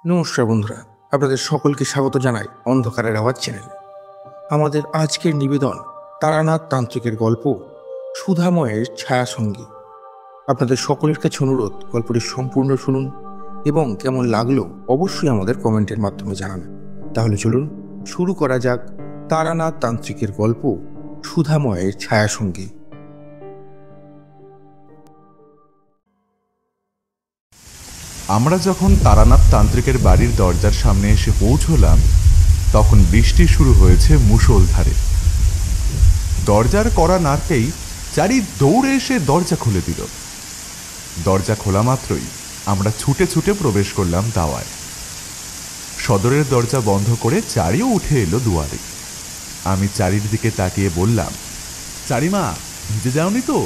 নমস্কার বন্ধুরা, আপনাদের সকলকে স্বাগত জানাই অন্ধকারের আওয়াজ চ্যানেলে। আমাদের আজকের নিবেদন তারানাথ তান্ত্রিকের গল্প সুধাময়ের ছায়াসঙ্গী। আপনাদের সকলের কাছে অনুরোধ, গল্পটি সম্পূর্ণ শুনুন এবং কেমন লাগলো অবশ্যই আমাদের কমেন্টের মাধ্যমে জানাবেন। তাহলে চলুন শুরু করা যাক তারানাথ তান্ত্রিকের গল্প সুধাময়ের ছায়াসঙ্গী। আমরা যখন তারানাথ তান্ত্রিকের বাড়ির দরজার সামনে এসে পৌঁছলাম তখন বৃষ্টি শুরু হয়েছে মুষলধারে। দরজার কড়া নাড়তেই চারি দৌড়ে এসে দরজা খুলে দিল। দরজা খোলা মাত্রই আমরা ছুটে ছুটে প্রবেশ করলাম দাওয়ায়। সদরের দরজা বন্ধ করে চারিও উঠে এলো দুয়ারে। আমি চারির দিকে তাকিয়ে বললাম, চারিমা, ভিজে যাওনি তো?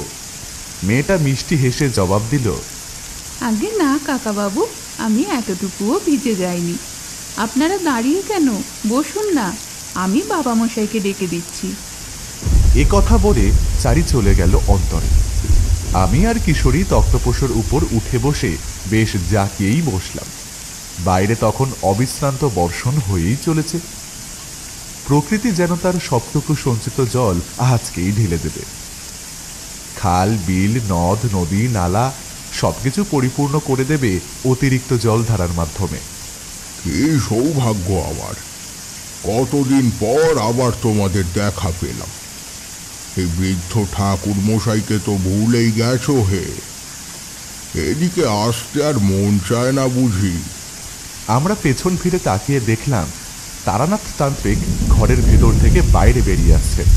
মেয়েটা মিষ্টি হেসে জবাব দিল, আগে না কাকাবাবু, আমি এতটুকুও ভিজে যাইনি। আপনারা দাঁড়িয়ে কেন? বসুন না, আমি বাবা মশাইকে ডেকে দিচ্ছি। এ কথা বলে চারি চলে গেল অন্তরে। আমি আর কিশোরী তক্তপোষের উপর উঠে বসে বেশ জাকিয়েই বসলাম। বাইরে তখন অবিশ্রান্ত বর্ষণ হয়েই চলেছে। প্রকৃতি যেন তার সবটুকু সঞ্চিত জল আজকেই ঢেলে দেবে। খাল, বিল, নদ, নদী, নালা সবকিছু পরিপূর্ণ করে দেবে অতিরিক্ত জল ধারার মাধ্যমে। এই সৌভাগ্য আমার, কতদিন পর আবার তোমাদের দেখা পেলাম। এই বৃদ্ধ ঠাকুর মশাইকে তো ভুলেই গেছো হে। এদিকে আসতে আর মন চায় না বুঝি। আমরা পেছন ফিরে তাকিয়ে দেখলাম তারানাথ তান্ত্রিক ঘরের ভেতর থেকে বাইরে বেরিয়ে আসছেন।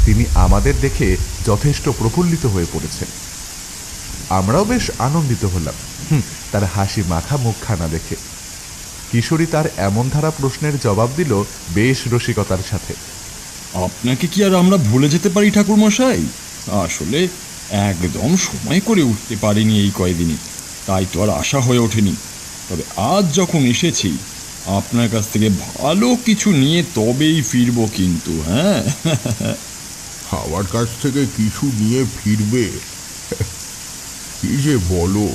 তিনি আমাদের দেখে যথেষ্ট প্রফুল্লিত হয়ে পড়েছেন। আমরাও বেশ আনন্দিত হলাম তার হাসি মাখা মুখখানা দেখে। কিশোরী তার এমন ধারা প্রশ্নের জবাব দিল বেশ রসিকতার সাথে। আপনাকে কি আর আমরা ভুলে যেতে পারি ঠাকুর মশাই? আসলে একদম সময় করে উঠতে পারিনি এই কয়দিনই, তাই তো আর আশা হয়ে ওঠেনি। তবে আজ যখন এসেছি আপনার কাছ থেকে ভালো কিছু নিয়ে তবেই ফিরবো কিন্তু। হ্যাঁ, আমার কাছ থেকে কিছু নিয়ে ফিরবে? কি যে বলো,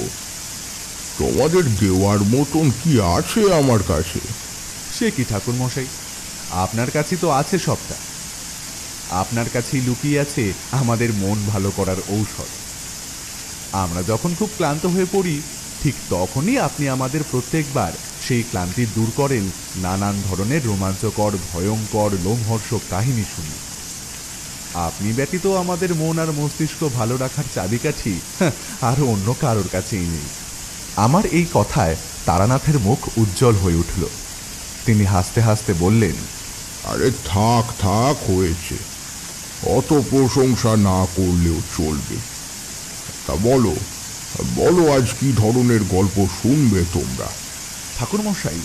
তোমাদের দেওয়ার মতন কি আছে আমার কাছে? সে কি ঠাকুর মশাই, আপনার কাছে তো আছে সবটা। আপনার কাছেই লুকিয়ে আছে আমাদের মন ভালো করার ঔষধ। আমরা যখন খুব ক্লান্ত হয়ে পড়ি ঠিক তখনই আপনি আমাদের প্রত্যেকবার সেই ক্লান্তি দূর করেন নানান ধরনের রোমাঞ্চকর, ভয়ঙ্কর, লোমহর্ষক কাহিনী শুনি। আপনি ব্যতীত আমাদের মন আর মস্তিষ্ক ভালো রাখার চাবিকাঠি আর অন্য কারোর কাছেই নেই। আমার এই কথায় তারানাথের মুখ উজ্জ্বল হয়ে উঠল। তিনি হাসতে হাসতে বললেন, আরে থাক থাক, হয়েছে। অত প্রশংসা না করলেও চলবে। তা বলো বলো, আজ কি ধরনের গল্প শুনবে তোমরা? ঠাকুর মশাই,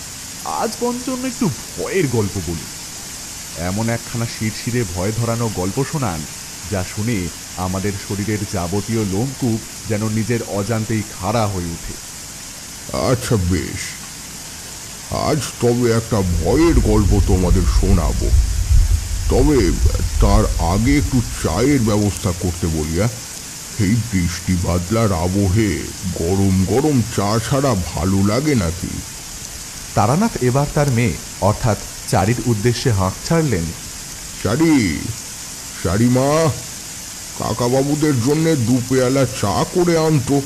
আজ পঞ্চম একটু ভয়ের গল্প বলি। এমন একখানা শিরশিরে ভয় ধরানো গল্প শোনান যা শুনে আমাদের শরীরের যাবতীয় লোমকূপ যেন নিজের অজান্তেই খাড়া হয়ে ওঠে। আচ্ছা বেশ, আজ তবে একটা ভয়ের গল্প তোমাদের শোনাবো। তবে তার আগে একটু চায়ের ব্যবস্থা করতে বলি। এই বৃষ্টি বাদলার আবহে গরম গরম চা ছাড়া ভালো লাগে নাকি? তারানাথ এবার তার মেয়ে অর্থাৎ চারির উদ্দেশ্যে হাঁক ছাড়লেন, চারি, চারিমা, কাকাবাবুদের জন্য 2 পেয়ালা চা করে আনতো,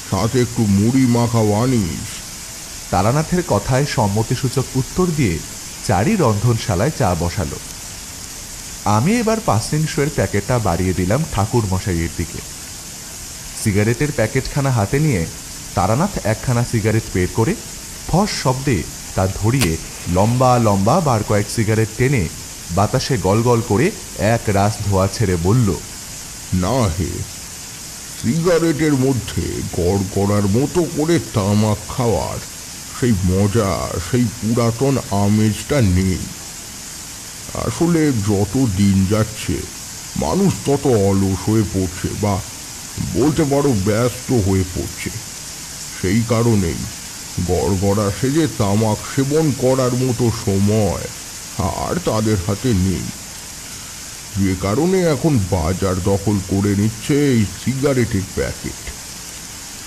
সাথে একটু মুড়ি মাখাও আনিস। তারানাথের কথায় সম্মতিসূচক উত্তর দিয়ে চারি রন্ধনশালায় চা বসালো। আমি এবার 5-3 প্যাকেটটা বাড়িয়ে দিলাম ঠাকুর মশাইয়ের দিকে। সিগারেটের প্যাকেটখানা হাতে নিয়ে তারানাথ একখানা সিগারেট বের করে ফস শব্দে তা ধরিয়ে লম্বা লম্বা বার কয়েক সিগারেট টেনে বাতাসে গলগল করে এক রাস ধোয়া ছেড়ে বলল, না হে, সিগারেটের মধ্যে গড় করার মতো করে তামাক খাওয়ার সেই মজা, সেই পুরাতন আমেজটা নেই। আসলে যত দিন যাচ্ছে মানুষ তত অলস হয়ে পড়ছে, বা বলতে পারো ব্যস্ত হয়ে পড়ছে। সেই কারণেই গড়গড়া সেজে তামাক সেবন করার মতো সময় আর তাদের হাতে নেই। যে কারণে এখন বাজার দখল করে নিচ্ছে এই সিগারেটের প্যাকেট।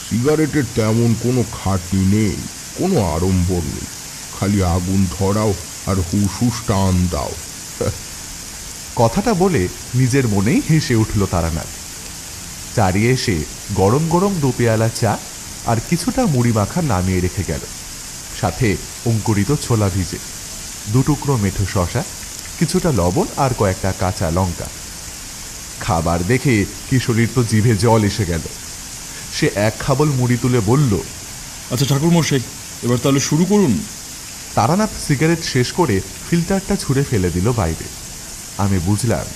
সিগারেটের তেমন কোনো খাঁটি নেই, কোনো আড়ম্বর নেই, খালি আগুন ধরাও আর হুস হুস টান দাও। কথাটা বলে নিজের মনেই হেসে উঠল তারানাথ। চারিয়ে এসে গরম গরম 2 পেয়ালা চা আর কিছুটা মুড়ি মাখা নামিয়ে রেখে গেল, সাথে অঙ্কুরিত ছোলা ভিজে, 2 টুকরো মেঠো শসা, কিছুটা লবণ আর কয়েকটা কাঁচা লঙ্কা। খাবার দেখে কিশোরীর তো জিভে জল এসে গেল। সে এক খাবল মুড়ি তুলে বলল, আচ্ছা ঠাকুরমশাই, এবার তাহলে শুরু করুন। তারানাথ সিগারেট শেষ করে ফিল্টারটা ছুঁড়ে ফেলে দিল বাইরে। আমি বুঝলাম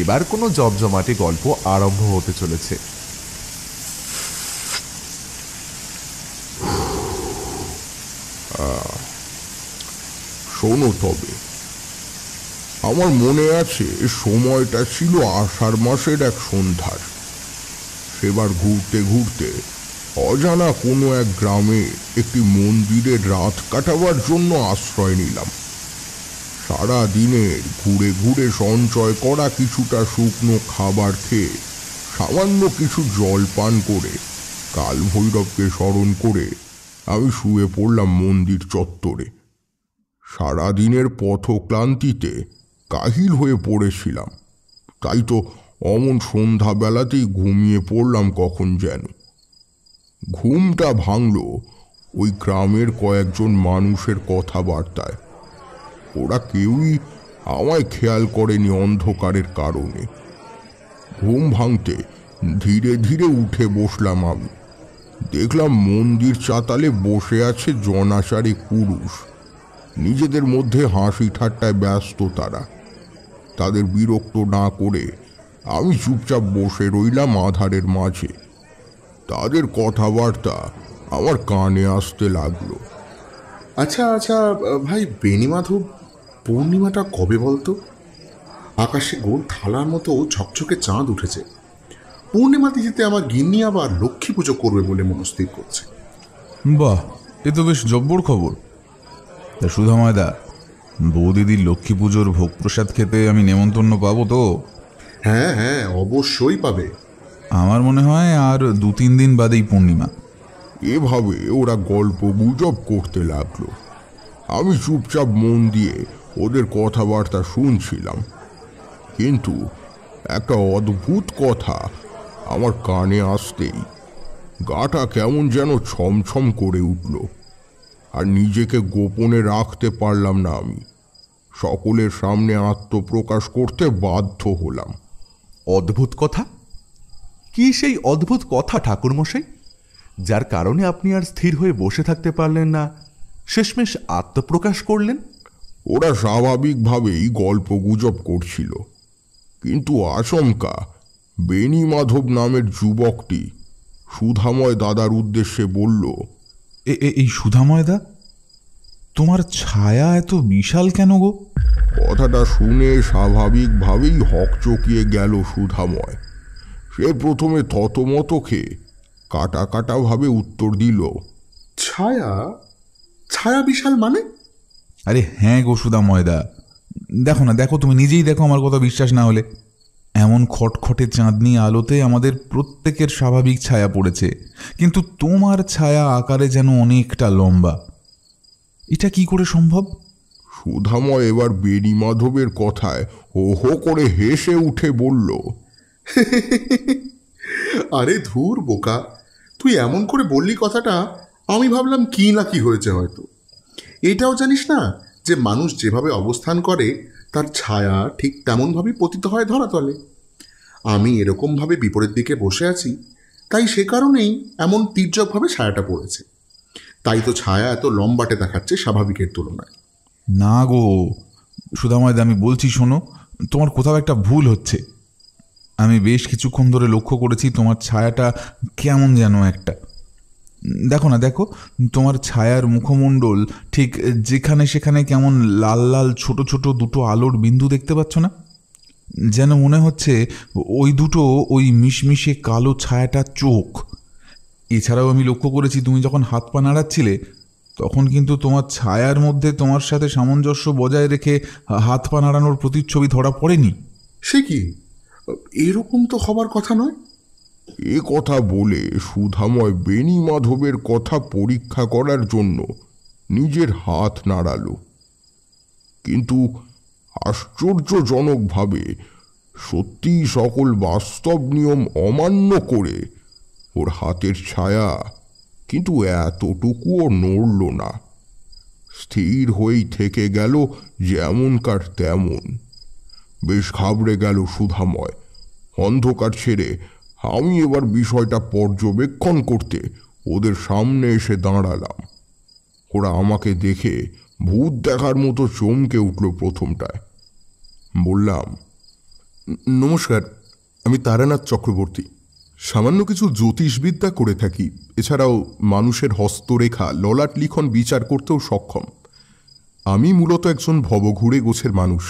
এবার কোনো জমজমাটি গল্প আরম্ভ হতে চলেছে। শোনো তবে, আমার মনে আছে সময়টা ছিল আষাঢ় মাসের এক সন্ধ্যার। সেবার ঘুরতে ঘুরতে অজানা কোনো এক গ্রামে একটি মন্দিরে রাত কাটাবার জন্য আশ্রয় নিলাম। সারা দিনের ঘুরে ঘুরে সঞ্চয় করা কিছুটা শুকনো খাবার খেয়ে, সামান্য কিছু জল পান করে, কাল ভৈরবকে স্মরণ করে আমি শুয়ে পড়লাম মন্দির চত্বরে। সারাদিনের পথক্লান্তিতে কাহিল হয়ে পড়েছিলাম, তাই তো অমন সন্ধ্যাবেলাতেই ঘুমিয়ে পড়লাম কখন যেন। ঘুমটা ভাঙল ওই গ্রামের কয়েকজন মানুষের কথাবার্তায়। ওরা কেউই আমায় খেয়াল করেনি অন্ধকারের কারণে। ঘুম ভাঙতে ধীরে ধীরে উঠে বসলাম আমি। দেখলাম মন্দির চাতালে বসে আছে জনাচারে পুরুষ। নিজেদের মধ্যে হাসি ঠাট্টায় ব্যস্ত তারা। তাদের বিরক্ত না করে আমি চুপচাপ বসে রইলাম আধারের মাঝে। তাদের কথাবার্তা আমার কানে আসতে লাগলো। আচ্ছা আচ্ছা ভাই বেণীমাধব, পূর্ণিমাটা কবে বলতো? আকাশে গোল থালার মতো ঝকঝকে চাঁদ উঠেছে। পূর্ণিমা তিথিতে আমার গিন্নি আবার লক্ষ্মী পুজো করবে বলে মনস্থির করছে। বাহ, এ তো বেশ জব্বর খবর। তা সুধাময়দা, বৌদিদির লক্ষ্মী পুজোর ভোগ প্রসাদ খেতে আমি নেমন্তন্ন পাবো তো? হ্যাঁ হ্যাঁ, অবশ্যই পাবে। আমার মনে হয় আর 2-3 দিন বাদেই পূর্ণিমা। এভাবে ওরা গল্প গুজব করতে লাগলো। আমি চুপচাপ মন দিয়ে ওদের কথাবার্তা শুনছিলাম, কিন্তু একটা অদ্ভুত কথা আমার কানে আসতেই গাটা কেমন যেন ছমছম করে উঠল। আর নিজেকে গোপনে রাখতে পারলাম না আমি। সকলের সামনে আত্মপ্রকাশ করতে বাধ্য হলাম। অদ্ভুত কথা? কি সেই অদ্ভুত কথা ঠাকুরমশাই, যার কারণে আপনি আর স্থির হয়ে বসে থাকতে পারলেন না, শেষমেশ আত্মপ্রকাশ করলেন? ওরা স্বাভাবিকভাবেই গল্প গুজব করছিল, কিন্তু আচমকা বেণীমাধব নামের যুবকটি সুধাময় দাদার উদ্দেশ্যে বলল, এই সুধাময়দা, তোমার ছায়া এত বিশাল কেন গো? কথাটা শুনে স্বাভাবিকভাবেই হকচকিয়ে গেল সুধাময়। সে প্রথমে থতমত খেয়ে কাটা কাটা ভাবে উত্তর দিল, ছায়া? ছায়া বিশাল মানে? আরে হ্যাঁ গো সুধাময়দা, দেখো না, দেখো, তুমি নিজেই দেখো, আমার কথা বিশ্বাস না হলে। এমন খটখটে চাঁদনি আলোতে আমাদের প্রত্যেকের স্বাভাবিক ছায়া পড়েছে, কিন্তু তোমার ছায়া আকারে যেন অনেকটা লম্বা। এটা কি করে সম্ভব? সুধাময় এবার বেণীমাধবের কথায় হো হো করে হেসে উঠে বলল, আরে ধুর বোকা, তুই এমন করে বললি কথাটা, আমি ভাবলাম কি না কি হয়েছে হয়তো। এটাও জানিস না যে মানুষ যেভাবে অবস্থান করে তার ছায়া ঠিক তেমনভাবেই পতিত হয় ধরাতলে। আমি এরকমভাবে বিপরীত দিকে বসে আছি, তাই সে কারণেই এমন তীর্যকভাবে ছায়াটা পড়েছে। তাই তো ছায়া এত লম্বাটে দেখাচ্ছে স্বাভাবিকের তুলনায়। না গো সুধাময়দা, আমি বলছি শোনো, তোমার কোথাও একটা ভুল হচ্ছে। আমি বেশ কিছুক্ষণ ধরে লক্ষ্য করেছি তোমার ছায়াটা কেমন যেন একটা। দেখো না, দেখো, তোমার ছায়ার মুখমণ্ডল ঠিক যেখানে সেখানে কেমন লাল লাল ছোট ছোট 2টো আলোর বিন্দু দেখতে পাচ্ছ না? যেন মনে হচ্ছে ওই দুটো ওই মিশমিশে কালো ছায়াটা চোখ। এছাড়াও আমি লক্ষ্য করেছি তুমি যখন হাত পা নাড়াচ্ছিলে, তখন কিন্তু তোমার ছায়ার মধ্যে তোমার সাথে সামঞ্জস্য বজায় রেখে হাত পা নাড়ানোর প্রতিচ্ছবি ধরা পড়েনি। সে কি? এরকম তো হবার কথা নয়। এ কথা বলে সুধাময় বেণীমাধবের কথা পরীক্ষা করার জন্য নিজের হাত নাড়ালো, কিন্তু আশ্চর্যজনকভাবে সত্যি সকল বাস্তব নিয়ম অমান্য করে ওর হাতের ছায়া কিন্তু এতটুকুও নড়ল না, স্থির হয়েই থেকে গেল যেমনকার তেমন। বেশ ঘাবড়ে গেল সুধাময়। অন্ধকার ছেড়ে আমি এবার বিষয়টা পর্যবেক্ষণ করতে ওদের সামনে এসে দাঁড়ালাম। ওরা আমাকে দেখে ভূত দেখার মতো চমকে উঠল প্রথমটায়। বললাম, নমস্কার, আমি তারানাথ চক্রবর্তী। সামান্য কিছু জ্যোতিষবিদ্যা করে থাকি, এছাড়াও মানুষের হস্তরেখা, ললাট লিখন বিচার করতেও সক্ষম। আমি মূলত একজন ভবঘুরে গোছের মানুষ।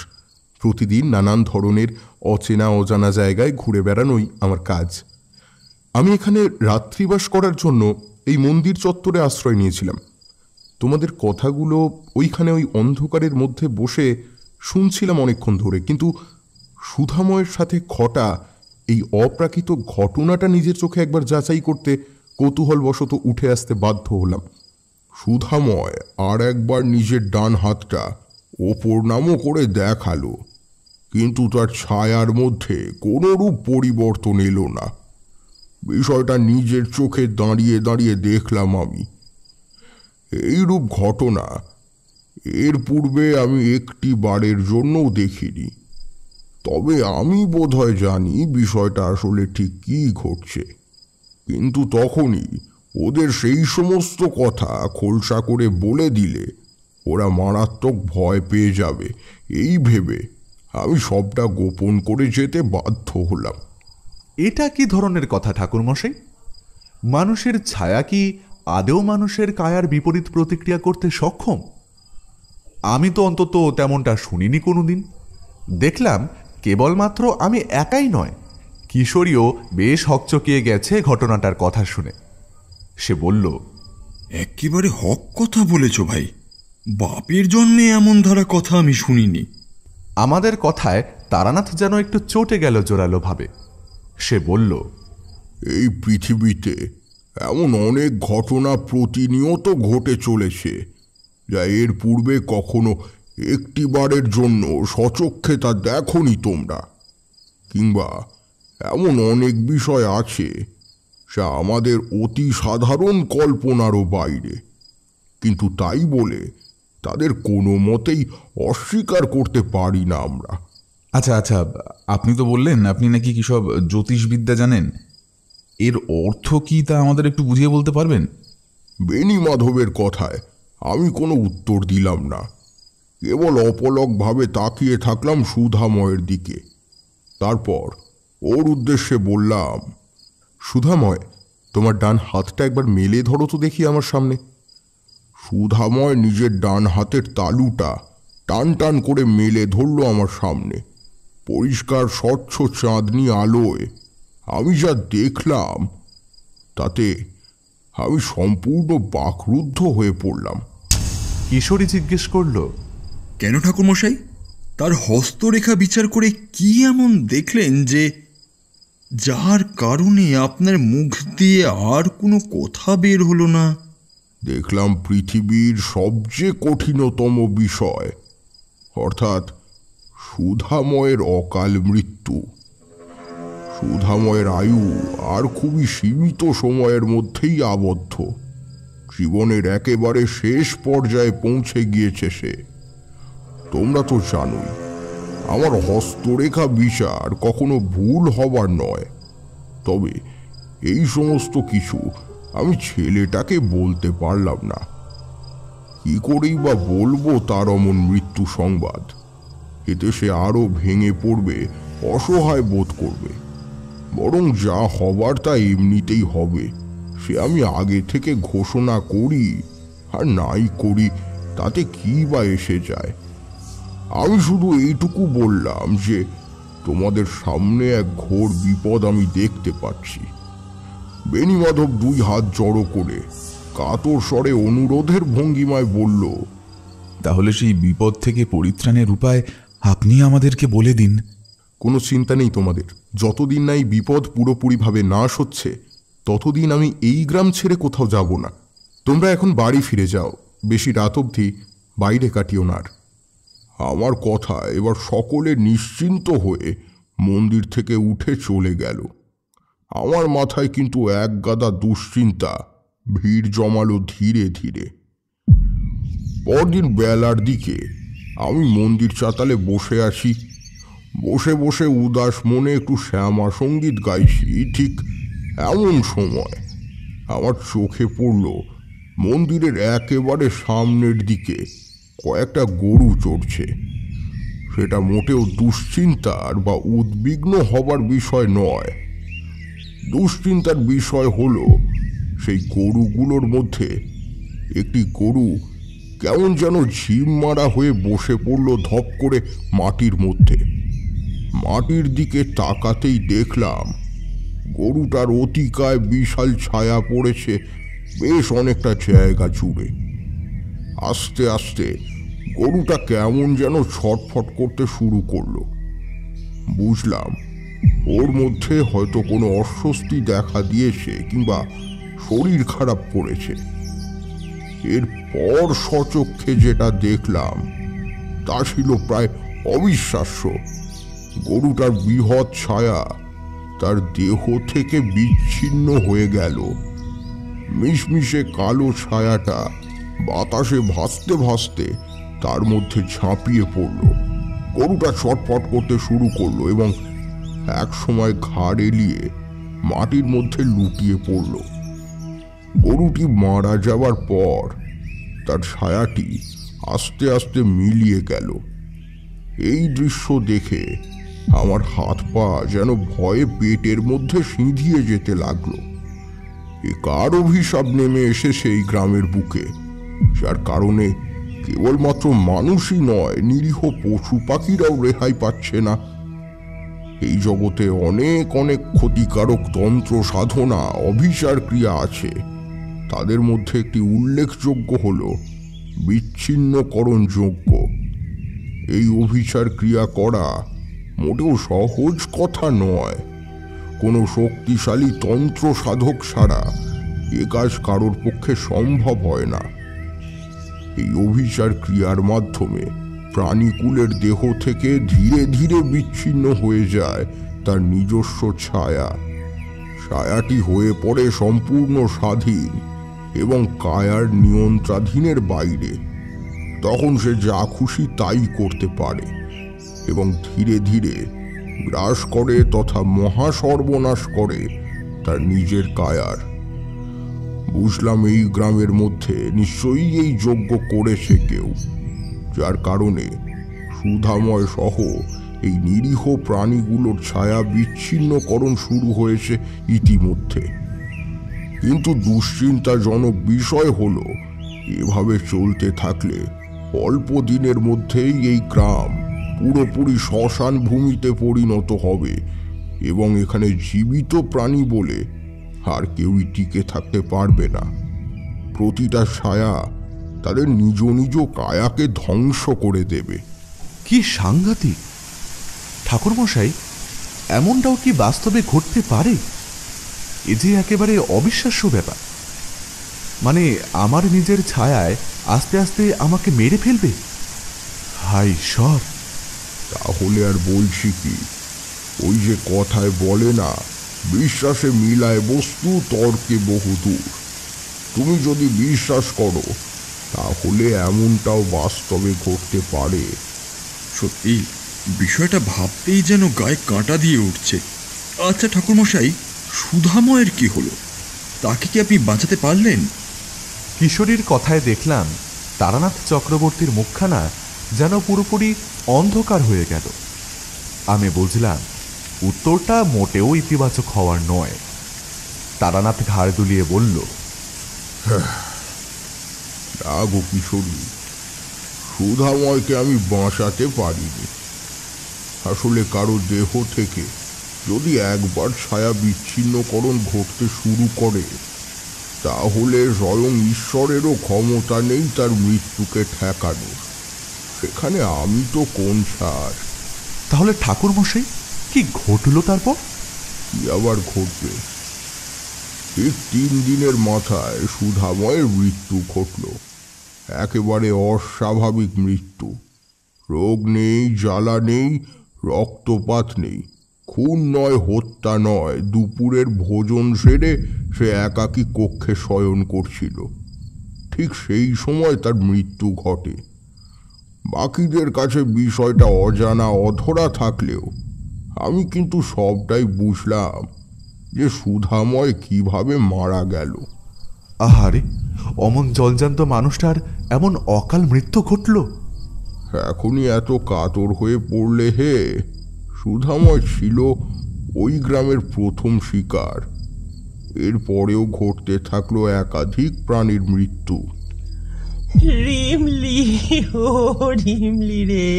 প্রতিদিন নানান ধরনের অচেনা অজানা জায়গায় ঘুরে বেড়ানোই আমার কাজ। আমি এখানে রাত্রিবাস করার জন্য এই মন্দির চত্বরে আশ্রয় নিয়েছিলাম। তোমাদের কথাগুলো ওইখানে ওই অন্ধকারের মধ্যে বসে শুনছিলাম অনেকক্ষণ ধরে, কিন্তু সুধাময়ের সাথে ঘটা এই অপ্রাকৃত ঘটনাটা নিজের চোখে একবার যাচাই করতে কৌতূহলবশত উঠে আসতে বাধ্য হলাম। সুধাময় আর একবার নিজের ডান হাতটা ওপর নামও করে দেখালো, কিন্তু তার ছায়ার মধ্যে কোনোরূপ পরিবর্তন এলো না। বিষয়টা নিজের চোখে দাঁড়িয়ে দাঁড়িয়ে দেখলাম আমি। এইরূপ ঘটনা এর পূর্বে আমি একটি বারের জন্যও দেখিনি। তবে আমি বোধহয় জানি বিষয়টা আসলে ঠিক কী ঘটছে, কিন্তু তখনই ওদের সেই সমস্ত কথা খোলসা করে বলে দিলে ওরা মারাত্মক ভয় পেয়ে যাবে, এই ভেবে আমি সবটা গোপন করে যেতে বাধ্য হলাম। এটা কি ধরনের কথা ঠাকুরমশাই? মানুষের ছায়া কি আদেও মানুষের কায়ার বিপরীত প্রতিক্রিয়া করতে সক্ষম? আমি তো অন্তত তেমনটা শুনিনি কোনোদিন। দেখলাম কেবলমাত্র আমি একাই নয়, কিশোরীও বেশ হকচকিয়ে গেছে ঘটনাটার কথা শুনে। সে বলল, একেবারে হক কথা বলেছ ভাই, বাপের জন্মে এমন ধারা কথা আমি শুনিনি। আমাদের কথায় তারানাথ যেন একটু চটে গেল জোরালো ভাবে। সে বলল, এই পৃথিবীতে এমন অনেক ঘটনা প্রতিনিয়ত ঘটে চলেছে, যা এর পূর্বে কখনো একটি বারের জন্য সচক্ষে তা দেখনি তোমরা। কিংবা এমন অনেক বিষয় আছে যা আমাদের অতি সাধারণ কল্পনারও বাইরে, কিন্তু তাই বলে তাদের কোনো মতেই অস্বীকার করতে পারি না আমরা। আচ্ছা আচ্ছা, আপনি তো বললেন আপনি নাকি কি সব জ্যোতিষবিদ্যা জানেন। এর অর্থ কি তা আমাদের একটু বুঝিয়ে বলতে পারবেন? বেনি মাধবের কথায় আমি কোনো উত্তর দিলাম না, কেবল অপলকভাবে তাকিয়ে থাকলাম সুধাময়ের দিকে। তারপর ওর উদ্দেশ্যে বললাম, সুধাময়, তোমার ডান হাতটা একবার মেলে ধরো তো দেখি আমার সামনে। সুধাময় নিজের ডান হাতের তালুটা টান টান করে মেলে ধরল আমার সামনে। পরিষ্কার স্বচ্ছ চাঁদনি আলোয় আমি যা দেখলাম তাতে আমি সম্পূর্ণ বাকরুদ্ধ হয়ে পড়লাম। কিশোরী জিজ্ঞেস করল, কেন ঠাকুরমশাই, তার হস্তরেখা বিচার করে কি এমন দেখলেন যে যার কারণে আপনার মুখ দিয়ে আর কোনো কথা বের হলো না? দেখলাম পৃথিবীর সবচেয়ে কঠিনতম বিষয়, অর্থাৎ সুধাময়ের অকাল মৃত্যু। সুধাময়ের আয়ু আর খুবই সীমিত সময়ের মধ্যেই আবদ্ধ। জীবনের একেবারে শেষ পর্যায়ে পৌঁছে গিয়েছে সে। তোমরা তো জানোই, আমার হস্তরেখা বিচার কখনো ভুল হবার নয়। তবে এই সমস্ত কিছু আমি ছেলেটাকে বলতে পারলাম না। কি করেই বা বলবো তার অমন মৃত্যু সংবাদ? এতে সে আরো ভেঙে পড়বে, অসহায় বোধ করবে। বরং যা হবার তা এমনিতেই হবে, সে আমি আগে থেকে ঘোষণা করি আর নাই করি তাতে কি বা এসে যায়। আমি শুধু এইটুকু বললাম যে তোমাদের সামনে এক ঘোর বিপদ আমি দেখতে পাচ্ছি। বেনি মাধব দুই হাত জড়ো করে কাতর স্বরে অনুরোধের ভঙ্গিমায় বলল, তাহলে সেই বিপদ থেকে পরিত্রাণের উপায় আপনি আমাদেরকে বলে দিন। কোনো চিন্তা নেই তোমাদের। যতদিন না এই বিপদ পুরোপুরিভাবে নাশ হচ্ছে ততদিন আমি এই গ্রাম ছেড়ে কোথাও যাব না। তোমরা এখন বাড়ি ফিরে যাও, বেশি রাত অবধি বাইরে কাটিও না। আমার কথা এবার সকলে নিশ্চিন্ত হয়ে মন্দির থেকে উঠে চলে গেল। আমার মাথায় কিন্তু এক গাদা দুশ্চিন্তা ভিড় জমালো ধীরে ধীরে। পরদিন বেলার দিকে আমি মন্দির চাতালে বসে আছি। বসে বসে উদাস মনে একটু শ্যামা সঙ্গীত গাইছি। ঠিক এমন সময় আমার চোখে পড়ল মন্দিরের একেবারে সামনের দিকে কয়েকটা গরু চড়ছে। সেটা মোটেও দুশ্চিন্তার বা উদ্বিগ্ন হবার বিষয় নয়। দুশ্চিন্তার বিষয় হলো সেই গরুগুলোর মধ্যে একটি গরু কেমন যেন ঝিম মারা হয়ে বসে পড়ল ধপ করে মাটির মধ্যে। মাটির দিকে তাকাতেই দেখলাম গরুটার অতিকায় বিশাল ছায়া পড়েছে বেশ অনেকটা জায়গা জুড়ে। আস্তে আস্তে গরুটা কেমন যেন ছটফট করতে শুরু করলো। বুঝলাম ওর মধ্যে হয়তো কোনো অস্বস্তি দেখা দিয়েছে কিংবা শরীর খারাপ করেছে। এরপর সচক্ষে যেটা দেখলাম তা ছিল প্রায় অবিশ্বাস্য। গরুটার বৃহৎ ছায়া তার দেহ থেকে বিচ্ছিন্ন হয়ে গেল। মিশমিশে কালো ছায়াটা বাতাসে ভাসতে ভাসতে তার মধ্যে ঝাঁপিয়ে পড়ল। গরুটা ছটফট করতে শুরু করলো এবং এক সময় ঘাড় এলিয়ে মাটির মধ্যে লুটিয়ে পড়ল। গরুটি মারা যাওয়ার পর তার ছায়াটি আস্তে আস্তে মিলিয়ে গেল। এই দৃশ্য দেখে আমার হাত পা যেন ভয়ে পেটের মধ্যে সিঁধিয়ে যেতে লাগলো। এ কার অভিশাপ নেমে এসেছে এই গ্রামের বুকে, যার কারণে কেবলমাত্র মানুষই নয়, নিরীহ পশু পাখিরাও রেহাই পাচ্ছে না। এই জগতে অনেক অনেক ক্ষতিকারক তন্ত্র সাধনা অভিচার ক্রিয়া আছে। তাদের মধ্যে একটি উল্লেখযোগ্য হল বিচ্ছিন্নকরণ যজ্ঞ। এই অভিচার ক্রিয়া করা মোটেও সহজ কথা নয়। কোনো শক্তিশালী তন্ত্র সাধক ছাড়া এ কাজ কারোর পক্ষে সম্ভব হয় না। এই অভিচার ক্রিয়ার মাধ্যমে প্রাণীকুলের দেহ থেকে ধীরে ধীরে বিচ্ছিন্ন হয়ে যায় তার নিজস্ব ছায়া। ছায়াটি হয়ে পড়ে সম্পূর্ণ স্বাধীন এবং কায়ার নিয়ন্ত্রণাধীনের বাইরে। তখন সে যা খুশি তাই করতে পারে এবং ধীরে ধীরে গ্রাস করে তথা মহাসর্বনাশ করে তার নিজের কায়ার। বুঝলাম এই গ্রামের মধ্যে নিশ্চয়ই এই যজ্ঞ করেছে কেউ, যার কারণে সুধাময় সহ এই নিরীহ প্রাণীগুলোর ছায়া বিচ্ছিন্নকরণ শুরু হয়েছে ইতিমধ্যে। কিন্তু দুশ্চিন্তাজনক বিষয় হলো এভাবে চলতে থাকলে অল্প দিনের মধ্যেই এই গ্রাম পুরোপুরি শ্মশান ভূমিতে পরিণত হবে এবং এখানে জীবিত প্রাণী বলে আর কেউই টিকে থাকতে পারবে না। প্রতিটা ছায়া তাদের নিজ নিজ কায়াকে ধ্বংস করে দেবে। কি সাংঘাতিক! ঠাকুরমশাই, এমনটাও কি বাস্তবে ঘটতে পারে? এ যে একেবারে অবিশ্বাস্য ব্যাপার। মানে আমার নিজের ছায়ায় আস্তে আস্তে আমাকে মেরে ফেলবে? হায় ঈশ্বর! তাহলে আর বলছি কি, ওই যে কথায় বলে না, বিশ্বাসে মিলায় বস্তু তর্কে বহুদূর। তুমি যদি বিশ্বাস করো তাহলে এমনটাও বাস্তবে ঘটতে পারে। সত্যি বিষয়টা ভাবতেই যেন গায়ে কাঁটা দিয়ে উঠছে। আচ্ছা ঠাকুরমশাই, সুধাময়ের কি হলো? তাকে কি আপনি বাঁচাতে পারলেন? কিশোরীর কথায় দেখলাম তারানাথ চক্রবর্তীর মুখখানা যেন পুরোপুরি অন্ধকার হয়ে গেল। আমি বুঝলাম উত্তরটা মোটেও ইতিবাচক হওয়ার নয়। তারানাথ ঘাড় দুলিয়ে বলল, না গো কিশোরী, সুধাময়কে আমি বাঁচাতে পারিনি। আসলে কারো দেহ থেকে যদি একবার ছায়া বিচ্ছিন্নকরণ ঘটতে শুরু করে তাহলে স্বয়ং ঈশ্বরেরও ক্ষমতা নেই তার মৃত্যুকে ঠেকানোর। সেখানে আমি তো কোন ছাড়। তাহলে ঠাকুরমশাই কি ঘটল তারপর? কি আবার ঘটবে? ঠিক 3 দিনের মাথায় সুধাময়ের মৃত্যু ঘটল। একেবারে অস্বাভাবিক মৃত্যু। রোগ নেই, জ্বালা নেই, রক্তপাত নেই, খুন নয়, হত্যা নয়। দুপুরের ভোজন সেরে সে একাকী কক্ষে শয়ন করছিল, ঠিক সেই সময় তার মৃত্যু ঘটে। বাকিদের কাছে বিষয়টা অজানা অধরা থাকলেও আমি কিন্তু সবটাই বুঝলাম যে সুধাময় কিভাবে মারা গেল। আহারে, অমন জলজান্ত মানুষটার এমন অকাল মৃত্যু ঘটল। এখনই এত কাতর হয়ে পড়লে হে? সুধাময় ছিল ওই গ্রামের প্রথম শিকার। এরপরেও ঘটতে থাকলো একাধিক প্রাণীর মৃত্যু। রিমলি, ও রিমলি রে,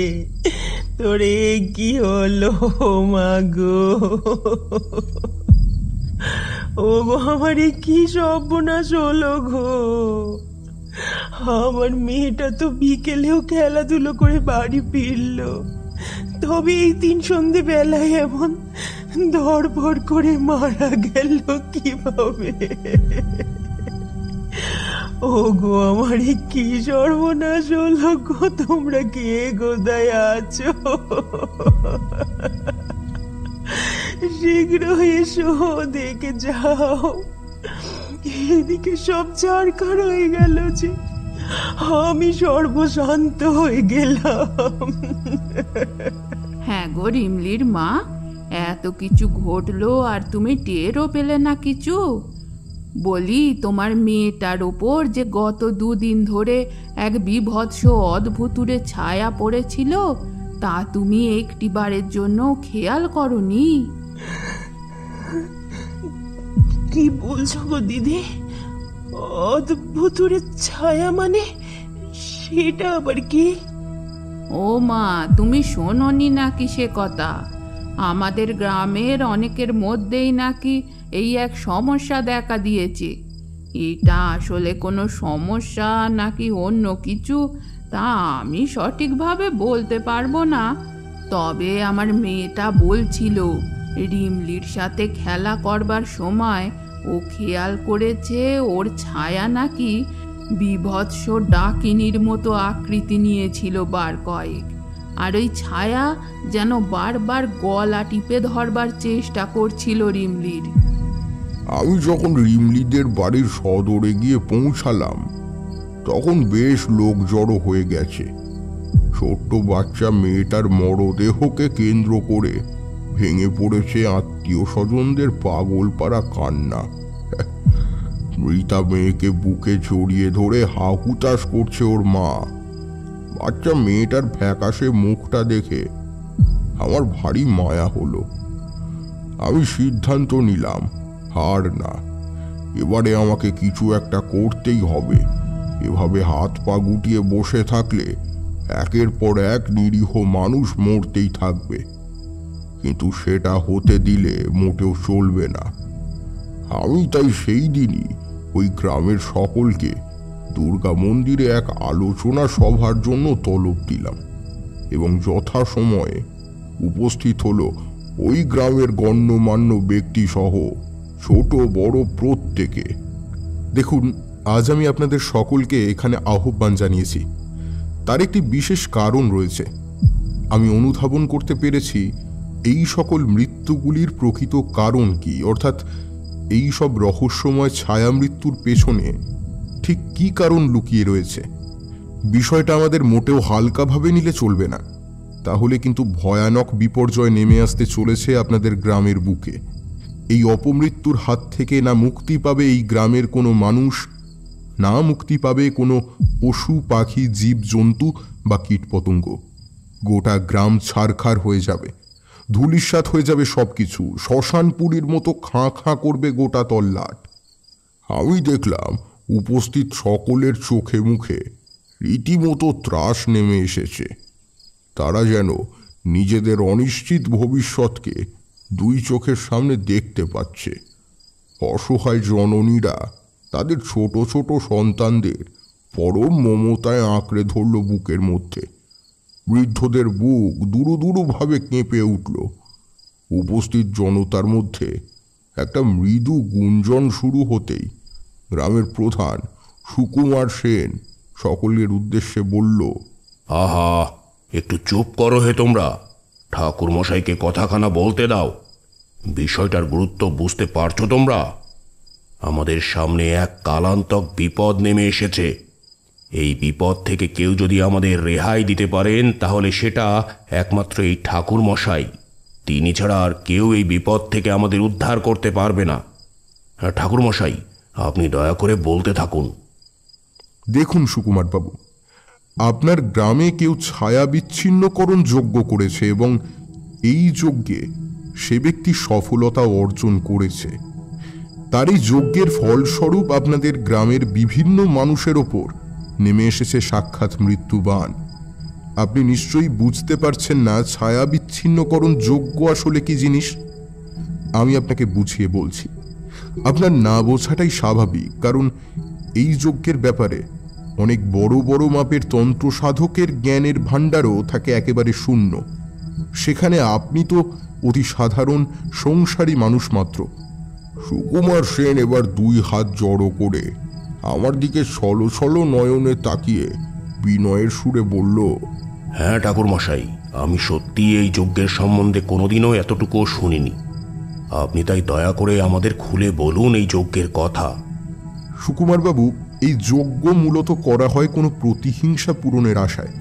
তোরে কি হলো মা গো? ও গো, আমারে কি সর্বনাশ হলো গো! আমার মেয়েটা তো বিকেলেও খেলাধুলো করে বাড়ি ফিরল, তবে এই 3 সন্ধে বেলায় এমন ধড়ফড় করে মারা গেল কিভাবে? ও গো, আমার কি সর্বনাশ হলো গো! তোমরা কে কোথায় আছো? শীঘ্র এসো, দেখে যাও। এদিকে সব ছারখার হয়ে গেল যে আমি সর্বশান্ত হয়ে গেলাম। হ্যাঁ গো রিমলির মা, এত কিছু ঘটলো আর তুমি টেরও পেলে না কিছু? বলি, তোমার মেয়েটার ওপর যে গত 2 দিন ধরে এক বিভৎস অদ্ভুতুরে ছায়া পড়েছিল, তা তুমি একটিবারের জন্য খেয়াল করনি? কি বলছো গো দিদি? অদ্ভুতুরে ছায়া মানে সেটা আবার কি? ও মা, তুমি শোনোনি নাকি সে কথা? আমাদের গ্রামের অনেকের মধ্যেই নাকি এই এক সমস্যা দেখা দিয়েছে। এটা আসলে কোনো সমস্যা নাকি অন্য কিছু তা আমি সঠিকভাবে বলতে পারবো না, তবে আমার মেয়েটা বলছিল রিমলির সাথে খেলা করবার সময় ও খেয়াল করেছে ওর ছায়া নাকি বিভৎস ডাকিনীর মতো আকৃতি নিয়েছিল বার কয়েক, আর ওই ছায়া যেন বারবার গলা টিপে ধরবার চেষ্টা করছিল রিমলির। আমি যখন রিমলিদের বাড়ির সদরে গিয়ে পৌঁছালাম তখন বেশ লোক জড়ো হয়ে গেছে। ছোট্ট বাচ্চা মেয়েটার মরদেহকে কেন্দ্র করে ভেঙে পড়েছে আত্মীয় স্বজনদের পাগল পাড়া কান্না। মৃতা মেয়েকে বুকে জড়িয়ে ধরে হাহুতাশ করছে ওর মা। বাচ্চা মেয়েটার ফ্যাকাশে মুখটা দেখে আমার ভারী মায়া হলো। আমি সিদ্ধান্ত নিলাম, হার না, এবারে আমাকে কিছু একটা করতেই হবে। এভাবে হাত পা গুটিয়ে বসে থাকলে একের পর এক নিরীহ মানুষ মরতেই থাকবে, কিন্তু সেটা হতে দিলে মোটেও চলবে না। আমি তাই সেই দিনই ওই গ্রামের সকলকে দুর্গা মন্দিরে এক আলোচনা সভার জন্য তলব দিলাম এবং যথাসময়ে উপস্থিত হলো ওই গ্রামের গণ্যমান্য ব্যক্তি সহ ছোট বড় প্রত্যেকে। দেখুন, আজ আমি আপনাদের সকলকে এখানে আহ্বান জানিয়েছি, তার একটি বিশেষ কারণ রয়েছে। আমি অনুধাবন করতে পেরেছি এই সকল মৃত্যুগুলির প্রকৃত কারণ কি, অর্থাৎ এই সব রহস্যময় ছায়া মৃত্যুর পেছনে ঠিক কি কারণ লুকিয়ে রয়েছে। বিষয়টা আমাদের মোটেও হালকাভাবে নিলে চলবে না, তাহলে কিন্তু ভয়ানক বিপর্যয় নেমে আসতে চলেছে আপনাদের গ্রামের বুকে। এই অপমৃত্যুর হাত থেকে না মুক্তি পাবে এই গ্রামের কোনো মানুষ, না মুক্তি পাবে কোনো পশু পাখি জীব জন্তু বা কীটপতঙ্গ। গোটা গ্রাম ছারখার হয়ে যাবে, ধূলিসাৎ হয়ে যাবে সবকিছু, শ্মশানপুরীর মতো খাঁ খাঁ করবে গোটা তল্লাট। আমি দেখলাম উপস্থিত সকলের চোখে মুখে রীতিমতো ত্রাস নেমে এসেছে। তারা যেন নিজেদের অনিশ্চিত ভবিষ্যৎকে 2 চোখের সামনে দেখতে পাচ্ছে। অসহায় জননীরা তাদের ছোট ছোট সন্তানদের পরম মমতায় আঁকড়ে ধরল বুকের মধ্যে। বৃদ্ধদের বুক দুরু দুরুভাবে কেঁপে উঠল। উপস্থিত জনতার মধ্যে একটা মৃদু গুঞ্জন শুরু হতেই গ্রামের প্রধান সুকুমার সেন সকলের উদ্দেশ্যে বলল, আহা, একটু চুপ করো হে তোমরা। ঠাকুর মশাইকে কথাখানা বলতে দাও। বিষয়টার গুরুত্ব বুঝতে পারছো তোমরা? আমাদের সামনে এক কালান্তক বিপদ নেমে এসেছে। এই বিপদ থেকে কেউ যদি আমাদের রেহাই দিতে পারেন তাহলে সেটা একমাত্র এই ঠাকুর মশাই। তিনি ছাড়া আর কেউ এই বিপদ থেকে আমাদের উদ্ধার করতে পারবে না। ঠাকুর মশাই, আপনি দয়া করে বলতে থাকুন। দেখুন সুকুমার বাবু, আপনার গ্রামে কেউ ছায়া বিচ্ছিন্নকরণ যজ্ঞ করেছে এবং এই যজ্ঞে সে ব্যক্তি সফলতা অর্জন করেছে। তার এই যজ্ঞের ফলস্বরূপ আপনাদের গ্রামের বিভিন্ন মানুষের ওপর নেমে এসেছে সাক্ষাৎ মৃত্যুবাণ। আপনি নিশ্চয়ই বুঝতে পারছেন না ছায়া বিচ্ছিন্নকরণ যজ্ঞ আসলে কি জিনিস। আমি আপনাকে বুঝিয়ে বলছি। আপনার না বোঝাটাই স্বাভাবিক, কারণ এই যজ্ঞের ব্যাপারে অনেক বড় বড় মাপের তন্ত্র সাধকের জ্ঞানের ভাণ্ডারও থাকে একেবারে শূন্য। সেখানে আপনি তো অতি সাধারণ সংসারী মানুষ মাত্র। সুকুমার সেন এবার 2 হাত জড়ো করে আমার দিকে ছলো নয়নে তাকিয়ে বিনয়ের সুরে বলল, হ্যাঁ ঠাকুর মশাই, আমি সত্যি এই যজ্ঞের সম্বন্ধে কোনোদিনও এতটুকুও শুনিনি। আপনি তাই দয়া করে আমাদের খুলে বলুন এই যজ্ঞের কথা। সুকুমার বাবু, এই যজ্ঞ মূলত করা হয় কোনো প্রতিহিংসা পূরণের আশায়।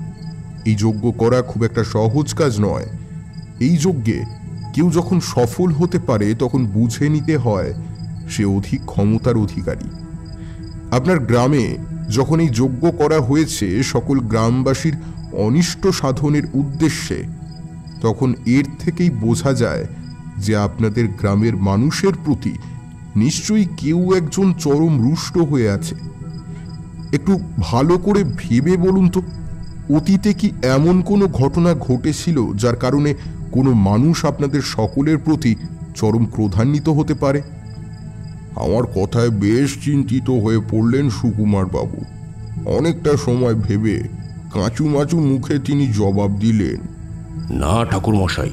এই যজ্ঞ করা খুব একটা সহজ কাজ নয়। এই যজ্ঞে কেউ যখন সফল হতে পারে তখন বুঝে নিতে হয় সে অধিক ক্ষমতার অধিকারী। আপনার গ্রামে যখন এই যজ্ঞ করা হয়েছে সকল গ্রামবাসীর অনিষ্ট সাধনের উদ্দেশ্যে, তখন এর থেকেই বোঝা যায় যে আপনাদের গ্রামের মানুষের প্রতি নিশ্চয়ই কেউ একজন চরম রুষ্ট হয়ে আছে। একটু ভালো করে ভেবে বলুন তো, অতীতে কি এমন কোনো ঘটনা ঘটেছিল যার কারণে কোনো মানুষ আপনাদের সকলের প্রতি চরম ক্রোধান্বিত হতে পারে? আমার কথায় বেশ চিন্তিত হয়ে পড়লেন সুকুমার বাবু। অনেকটা সময় ভেবে কাঁচুমাচু মুখে তিনি জবাব দিলেন, না ঠাকুর মশাই,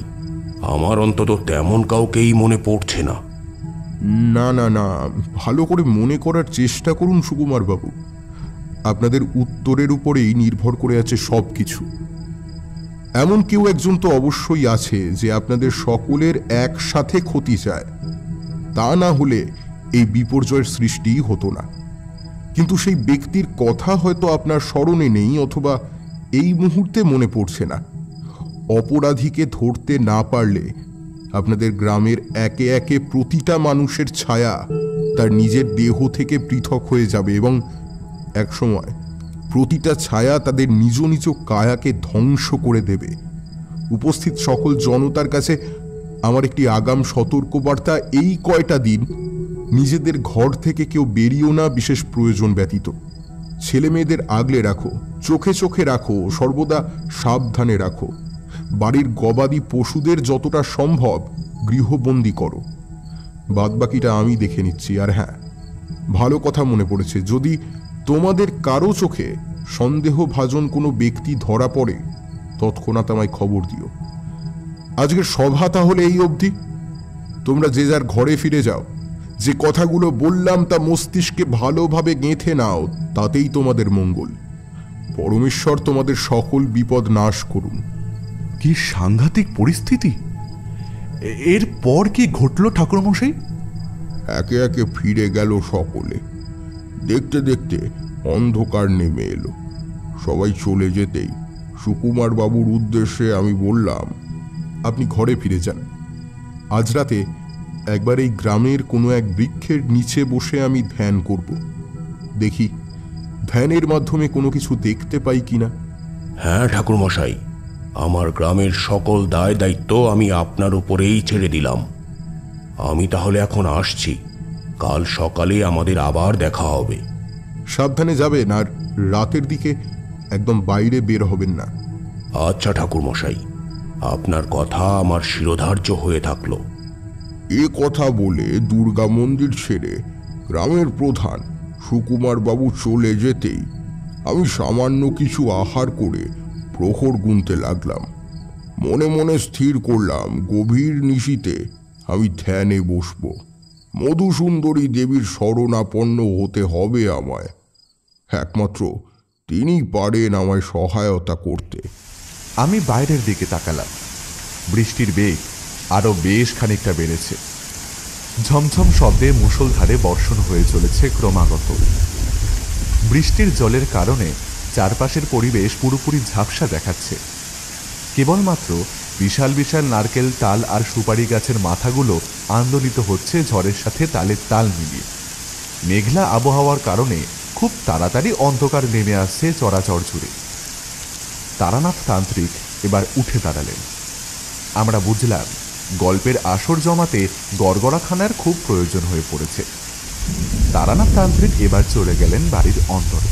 আমার অন্তত তেমন কাউকেই মনে পড়ছে না। না না না, ভালো করে মনে করার চেষ্টা করুন সুকুমার বাবু। আপনাদের উত্তরের উপরেই নির্ভর করে আছে সব কিছু। এমন কেউ একজন তো অবশ্যই আছে যে আপনাদের সকলের একসাথে ক্ষতি চায়। তা না হলে এই বিপর্যয়ের সৃষ্টিই হতো না। কিন্তু সেই ব্যক্তির কথা হয়তো আপনার স্মরণে নেই, অথবা এই মুহূর্তে মনে পড়ছে না। অপরাধীকে ধরতে না পারলে আপনাদের গ্রামের একে একে প্রতিটা মানুষের ছায়া তার নিজের দেহ থেকে পৃথক হয়ে যাবে এবং একসময় প্রতিটা ছায়া তাদের নিজ নিজ কায়াকে ধ্বংস করে দেবে। উপস্থিত সকল জনতার কাছে আমার একটি আগাম সতর্কবার্তা, এই কয়টা দিন নিজেদের ঘর থেকে কেউ বেরিয়েও না, বিশেষ প্রয়োজন ব্যতীত। ছেলে মেয়েদের আগলে রাখো, চোখে চোখে রাখো, সর্বদা সাবধানে রাখো। বাড়ির গবাদি পশুদের যতটা সম্ভব গৃহবন্দী করো। বাদবাকিটা আমি দেখে নিচ্ছি। আর হ্যাঁ, ভালো কথা মনে পড়েছে, যদি তোমাদের কারো চোখে সন্দেহভাজন কোনো ব্যক্তি ধরা পড়ে তৎক্ষণাৎ আমায় খবর দিও। আজকের সভা তাহলে এই অবধি। তোমরা যে যার ঘরে ফিরে যাও। যে কথাগুলো বললাম তা মস্তিষ্কে ভালোভাবে গেঁথে নাও, তাতেই তোমাদের মঙ্গল। পরমেশ্বর তোমাদের সকল বিপদ নাশ করুন। কি সাংঘাতিক পরিস্থিতি! এরপর কি ঘটল ঠাকুরমশাই? একে একে ফিরে গেল সকলে। দেখতে দেখতে অন্ধকার নেমে এলো। সবাই চলে যেতেই সুকুমার বাবুর উদ্দেশ্যে আমি বললাম, আপনি ঘরে ফিরে যান। আজ রাতে একবার এই গ্রামের কোনো এক বৃক্ষের নিচে বসে আমি ধ্যান করব। দেখি ধ্যানের মাধ্যমে কোনো কিছু দেখতে পাই কিনা। হ্যাঁ ঠাকুর মশাই, আমার গ্রামের সকল দায় দায়িত্ব আমি আপনার উপরেই ছেড়ে দিলাম। আমি তাহলে এখন আসছি। কাল সকালে আমাদের আবার দেখা হবে। সাবধানে যাবেন, আর রাতের দিকে একদম বাইরে বের হবেন না। আচ্ছা ঠাকুর মশাই, আপনার কথা আমার শিরোধার্য হয়ে থাকলো। এ কথা বলে দুর্গা মন্দির ছেড়ে গ্রামের প্রধান সুকুমার বাবু চলে যেতেই আমি সামান্য কিছু আহার করে প্রহর গুনতে লাগলাম। মনে মনে স্থির করলাম, গভীর নিশীতে আমি ধ্যানে বসব। মধুসুন্দরী দেবীর শরণাপন্ন হতে হবে আমায়। একমাত্র তিনি পারেন আমায় সহায়তা করতে। আমি বাইরের দিকে তাকালাম। বৃষ্টির বেগ আরো বেশ খানিকটা বেড়েছে। ঝমঝম শব্দে মুষলধারে বর্ষণ হয়ে চলেছে ক্রমাগত। বৃষ্টির জলের কারণে চারপাশের পরিবেশ পুরোপুরি ঝাপসা দেখাচ্ছে। কেবলমাত্র বিশাল বিশাল নারকেল, তাল আর সুপারি গাছের মাথাগুলো আন্দোলিত হচ্ছে ঝড়ের সাথে তালের তাল মিলিয়ে। মেঘলা আবহাওয়ার কারণে খুব তাড়াতাড়ি অন্ধকার নেমে আসছে চরাচর জুড়ে। তারানাথ তান্ত্রিক এবার উঠে দাঁড়ালেন। আমরা বুঝলাম গল্পের আসর জমাতে গড়গড়াখানার খুব প্রয়োজন হয়ে পড়েছে। তারানাথ তান্ত্রিক এবার চলে গেলেন বাড়ির অন্তরে।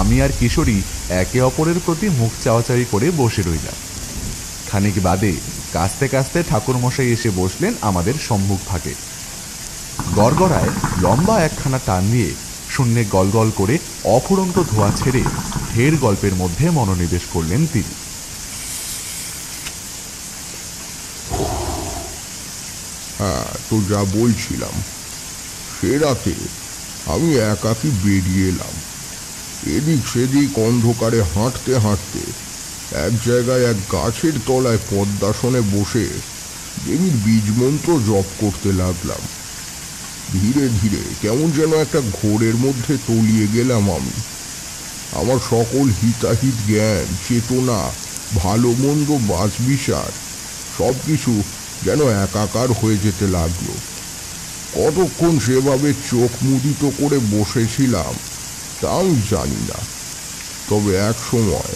আমি আর কিশোরী একে অপরের প্রতি মুখ চাওয়াচাওয়ি করে বসে রইলাম। খানিক বাদে কাস্তে কাস্তে ঠাকুরমশাই এসে বসলেন আমাদের সম্মুখ ভাগে। গড়গড়ায় লম্বা একখানা টান দিয়ে শূন্যে গলগল করে অফুরন্ত ধোঁয়া ছেড়ে ঢের গল্পের মধ্যে মনোনিবেশ করলেন তিনি। হ্যাঁ, তো যা বলছিলাম, সে রাতে আমি একাকী বেরিয়ে এলাম। এদিক সেদিক অন্ধকারে হাঁটতে হাঁটতে এক জায়গায় এক গাছের তলায় পদ্মাসনে বসে দেবীর বীজমন্ত্র জপ করতে লাগলাম। ধীরে ধীরে কেমন যেন একটা ঘোরের মধ্যে তলিয়ে গেলাম আমি। আমার সকল হিতাহিত জ্ঞান, চেতনা, ভালো মন্দ, বাছবিচার সব কিছু যেন একাকার হয়ে যেতে লাগলো। কতক্ষণ সেভাবে চোখ মুদিত করে বসেছিলাম তা আমি জানি না। তবে এক সময়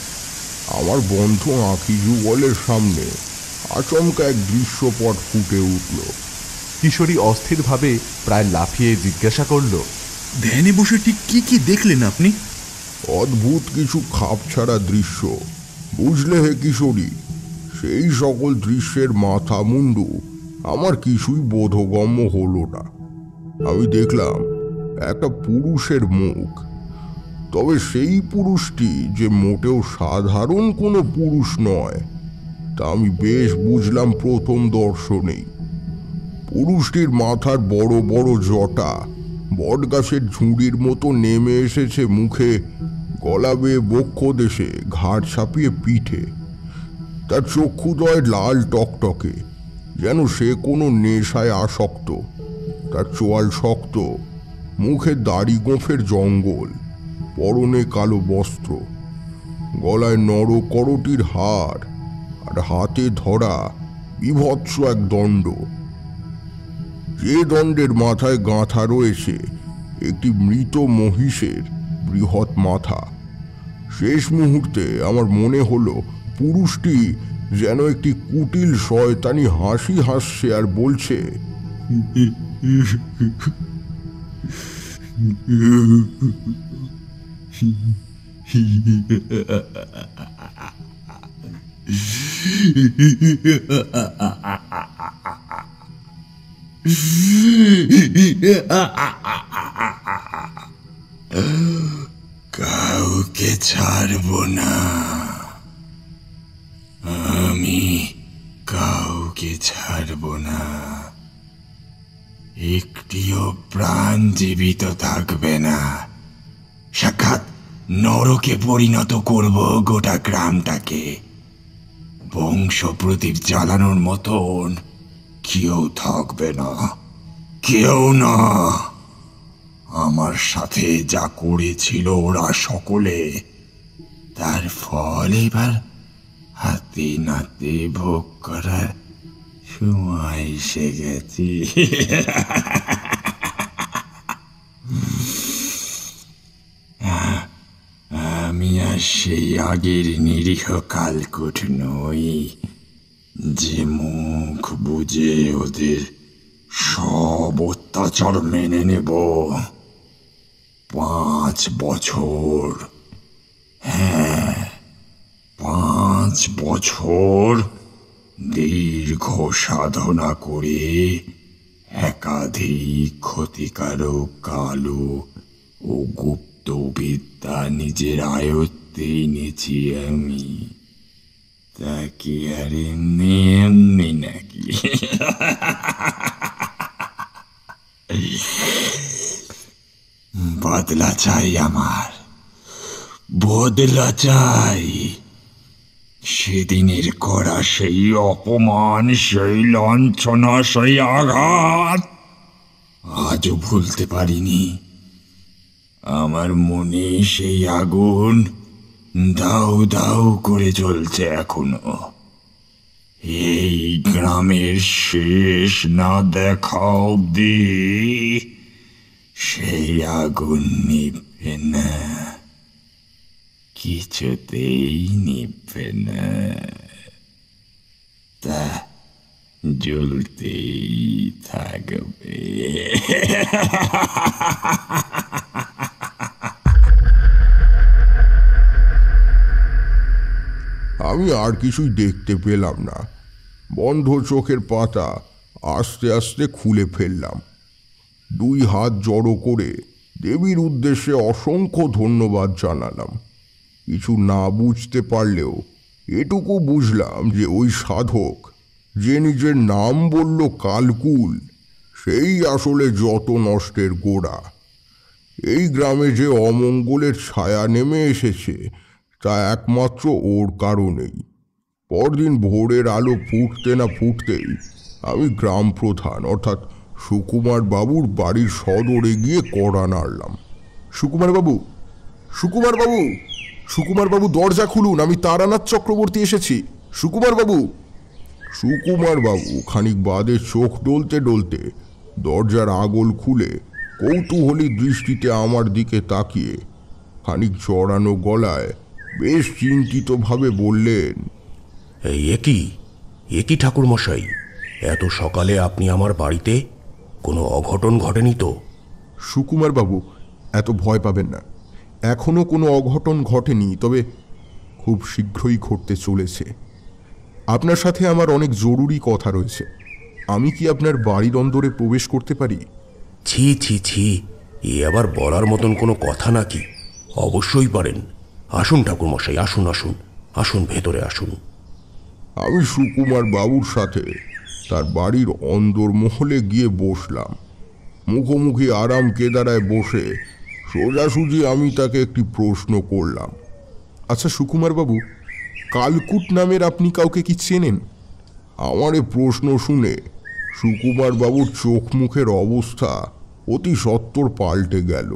আমার বন্ধ আঁখি যুগলের সামনে আচমকা এক দৃশ্যপট ফুটে উঠল। কিশোরী অস্থিরভাবে প্রায় লাফিয়ে জিজ্ঞাসা করল, ধ্যানে বসে ঠিক কি কি দেখলেন আপনি? অদ্ভুত কিছু খাপছাড়া দৃশ্য, বুঝলে হে কিশোরী। সেই সকল দৃশ্যের মাথা মুন্ডু আমার কিছুই বোধগম্য হলো না। আমি দেখলাম একটা পুরুষের মুখ, তবে সেই পুরুষটি যে মোটেও সাধারণ কোনো পুরুষ নয় তা আমি বেশ বুঝলাম প্রথম দর্শনেই। পুরুষটির মাথার বড় বড় জটা বটগাছের ঝুড়ির মতো নেমে এসেছে মুখে, গলা বেয়ে বক্ষ দেশে, ঘাড় ছাপিয়ে পিঠে। তার চক্ষুদয় লাল টকটকে, যেন সে কোনো নেশায় আসক্ত। তার চোয়াল শক্ত, মুখে দাড়ি গোঁফের জঙ্গল, পরনে কালো বস্ত্র, গলায় নর করটির হার, আর হাতে ধরা বিভৎস এক দণ্ড। যে দণ্ডের মাথায় গাঁথা রয়েছে একটি মৃত মহিষের বৃহৎ মাথা। শেষ মুহূর্তে আমার মনে হলো পুরুষটি যেন একটি কুটিল শয়তানি হাসি হাসছে আর বলছে, কাউকে ছাড়ব না, আমি কাউকে ছাড়ব না। একটিও প্রাণ জীবিত থাকবে না। সাক্ষাৎ নরকে পরিণত করব গোটা গ্রামটাকে। বংশ প্রদীপ জ্বালানোর মতন কেউ থাকবে না, কেউ না। আমার সাথে যা করেছিল ওরা সকলে, তার ফল এবার হাতে নাতে ভোগ করার সময় এসে গেছে। আমি আর সেই আগের নিরীহ কালকুট নই যে মুখ বুঝে ওদের সব অত্যাচার মেনে নেব। 5 বছর, হ্যাঁ 5 বছর দীর্ঘ সাধনা করে একাধিক ক্ষতিকারক কালো ও গুপ্ত বিদ্যা নিজের আয়ত্তে এনেছি আমি। তা কি আর এমনি এমনি নাকি? বদলা চাই আমার, বদলা চাই। সেদিনের করা সেই অপমান, সেই লাঞ্ছনা, সেই আঘাত আজও ভুলতে পারিনি। আমার মনে সেই আগুন দাউ দাউ করে জ্বলছে এখনো। এই গ্রামের শেষ না দেখা অবধি সেই আগুন নিভবে না, কিছুতেই নিভবে না। তা জ্বলতেই থাকবে। আমি আর কিছুই দেখতে পেলাম না। বন্ধ চোখের পাতা আস্তে আস্তে খুলে ফেললাম। 2 হাত জড়ো করে দেবীর উদ্দেশ্যে অসংখ্য ধন্যবাদ জানালাম। কিছু না বুঝতে পারলেও এটুকু বুঝলাম যে ওই সাধক যে নিজের নাম বলল কালকুল, সেই আসলে যত নষ্টের গোড়া। এই গ্রামে যে অমঙ্গলের ছায়া নেমে এসেছে তা একমাত্র ওর কারণেই। পরদিন ভোরের আলো ফুটতে না ফুটতেই আমি গ্রাম প্রধান অর্থাৎ সুকুমার বাবুর বাড়ির সদরে গিয়ে কড়া নাড়লাম। সুকুমার বাবু, সুকুমার বাবু, সুকুমার বাবু, দরজা খুলুন, আমি তারানাথ চক্রবর্তী এসেছি। সুকুমার বাবু। সুকুমার বাবু খানিক বাদে চোখ ডলতে ডলতে দরজার আগল খুলে কৌতূহলী দৃষ্টিতে আমার দিকে তাকিয়ে খানিক জড়ানো গলায় বেশ চিন্তিতভাবে বললেন, এ কি ঠাকুরমশাই, এত সকালে আপনি আমার বাড়িতে? কোনো অঘটন ঘটেনি তো? সুকুমার বাবু, এত ভয় পাবেন না, এখনো কোনো অঘটন ঘটেনি, তবে খুব শীঘ্রই ঘটতে চলেছে। আপনার সাথে আমার অনেক জরুরি কথা রয়েছে। আমি কি আপনার বাড়ির অন্দরে প্রবেশ করতে পারি? ছি ছি ছি, এ আবার বলার মতন কোনো কথা নাকি? অবশ্যই পারেন। আসুন ঠাকুরমশাই, আসুন আসুন আসুন, ভেতরে আসুন। আমি সুকুমার বাবুর সাথে তার বাড়ির অন্দরমহলে গিয়ে বসলাম। মুখোমুখি আরাম কেদারায় বসে সোজাসুজি আমি তাকে একটি প্রশ্ন করলাম। আচ্ছা সুকুমার বাবু, কালকুট নামের আপনি কাউকে কি চেনেন? আমার এ প্রশ্ন শুনে সুকুমার বাবুর চোখ মুখের অবস্থা অতি সত্বর পাল্টে গেল।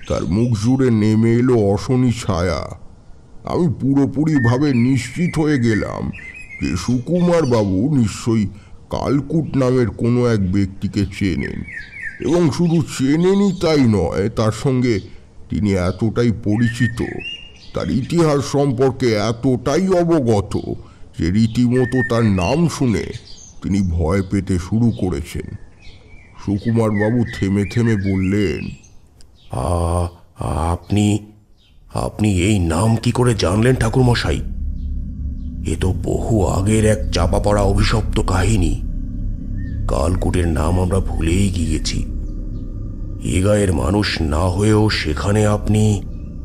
তার মুখ জুড়ে নেমে এলো অশনি ছায়া। আমি পুরোপুরিভাবে নিশ্চিত হয়ে গেলাম যে সুকুমার বাবু নিশ্চয়ই কালকুট নামের কোনো এক ব্যক্তিকে চেনেন, এবং শুধু চেনেনই তাই নয়, তার সঙ্গে তিনি এতটাই পরিচিত, তার ইতিহাস সম্পর্কে এতটাই অবগত যে রীতিমতো তার নাম শুনে তিনি ভয় পেতে শুরু করেছেন। সুকুমার বাবু থেমে থেমে বললেন, আপনি আপনি এই নাম কি করে জানলেন ঠাকুরমশাই? এ তো বহু আগের এক চাপা পড়া অভিশপ্ত কাহিনী। কালকুটের নাম আমরা ভুলেই গিয়েছি। এ গায়ের মানুষ না হয়েও সেখানে আপনি...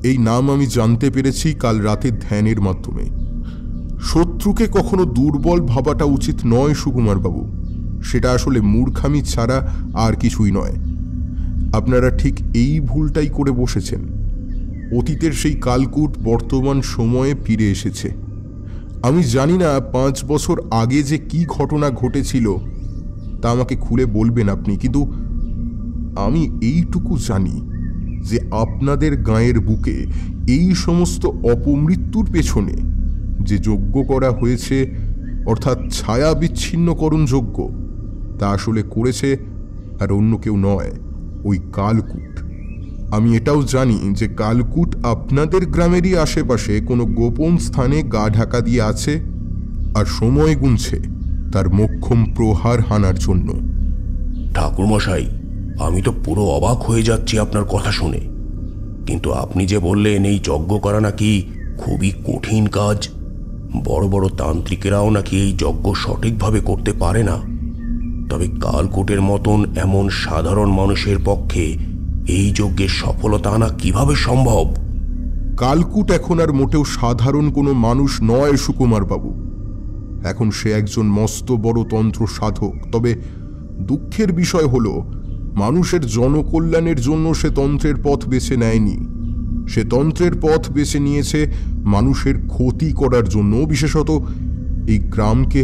এই নাম আমি জানতে পেরেছি কাল রাতে ধ্যানের মাধ্যমে। শত্রুকে কখনো দুর্বল ভাবাটা উচিত নয় সুকুমার বাবু, সেটা আসলে মূর্খামি ছাড়া আর কিছুই নয়। আপনারা ঠিক এই ভুলটাই করে বসেছেন। অতীতের সেই কালকুট বর্তমান সময়ে ফিরে এসেছে। আমি জানি না 5 বছর আগে যে কি ঘটনা ঘটেছিল তা আমাকে খুলে বলবেন আপনি, কিন্তু আমি এইটুকু জানি যে আপনাদের গাঁয়ের বুকে এই সমস্ত অপমৃত্যুর পেছনে যে যজ্ঞ করা হয়েছে, অর্থাৎ ছায়া বিচ্ছিন্নকরণ যজ্ঞ, তা আসলে করেছে আর অন্য কেউ নয়, ওই কালকুট। আমি এটাও জানি যে কালকুট আপনাদের গ্রামেরই আশেপাশে কোনো গোপন স্থানে গা ঢাকা দিয়ে আছে আর সময় গুনছে তার মোক্ষম প্রহার হানার জন্য। ঠাকুরমশাই, আমি তো পুরো অবাক হয়ে যাচ্ছি আপনার কথা শুনে। কিন্তু আপনি যে বললেন এই যজ্ঞ করা নাকি খুবই কঠিন কাজ, বড় বড় তান্ত্রিকেরাও নাকি এই যজ্ঞ সঠিকভাবে করতে পারে না, তবে কালকুটের মতন এমন সাধারণ মানুষের পক্ষে এই যজ্ঞের সফলতা আনা কিভাবে সম্ভব? কালকুট এখন আর মোটেও সাধারণ কোনো মানুষ নয় সুকুমার বাবু। এখন সে একজন মস্ত বড় তন্ত্র সাধক। তবে দুঃখের বিষয় হলো মানুষের জনকল্যাণের জন্য সে তন্ত্রের পথ বেছে নেয়নি, সে তন্ত্রের পথ বেছে নিয়েছে মানুষের ক্ষতি করার জন্য, বিশেষত এই গ্রামকে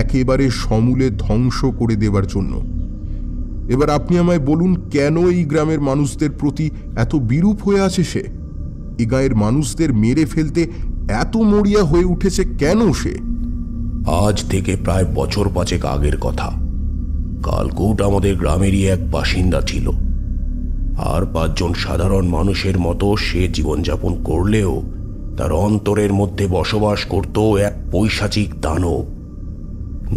একেবারে সমূলে ধ্বংস করে দেবার জন্য। এবার আপনি আমায় বলুন, কেন এই গ্রামের মানুষদের প্রতি এত বিরূপ হয়ে আছে সে? এই গায়ের মানুষদের মেরে ফেলতে এত মরিয়া হয়ে উঠেছে কেন সে? আজ থেকে প্রায় বছর 5 আগের কথা। কালকুট আমাদের গ্রামেরই এক বাসিন্দা ছিল। আর 5 জন সাধারণ মানুষের মতো সে জীবনযাপন করলেও তার অন্তরের মধ্যে বসবাস করত এক পৈশাচিক দানব,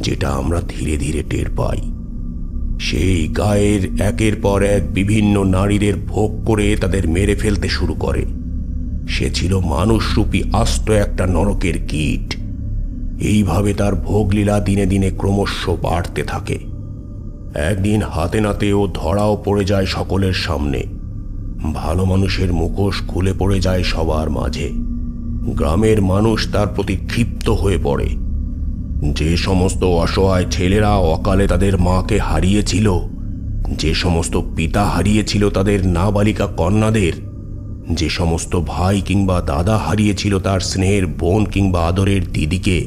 যেটা আমরা ধীরে ধীরে টের পাই। সেই গায়ের একের পর এক বিভিন্ন নারীদের ভোগ করে তাদের মেরে ফেলতে শুরু করে। সে ছিল মানুষরূপী আস্ত একটা নরকের কীট। এইভাবে তার ভোগলীলা দিনে দিনে ক্রমশ বাড়তে থাকে। একদিন হাতে নাতে ও ধরাও পড়ে যায় সকলের সামনে। ভালো মানুষের মুখোশ খুলে পড়ে যায় সবার মাঝে। গ্রামের মানুষ তার প্রতি ক্ষিপ্ত হয়ে পড়ে। যে সমস্ত অসহায় ছেলেরা অকালে তাদের মাকে হারিয়েছিল, যে সমস্ত পিতা হারিয়েছিল তাদের নাবালিকা কন্যাদের, যে সমস্ত ভাই কিংবা দাদা হারিয়েছিল তার স্নেহের বোন কিংবা আদরের দিদিকে,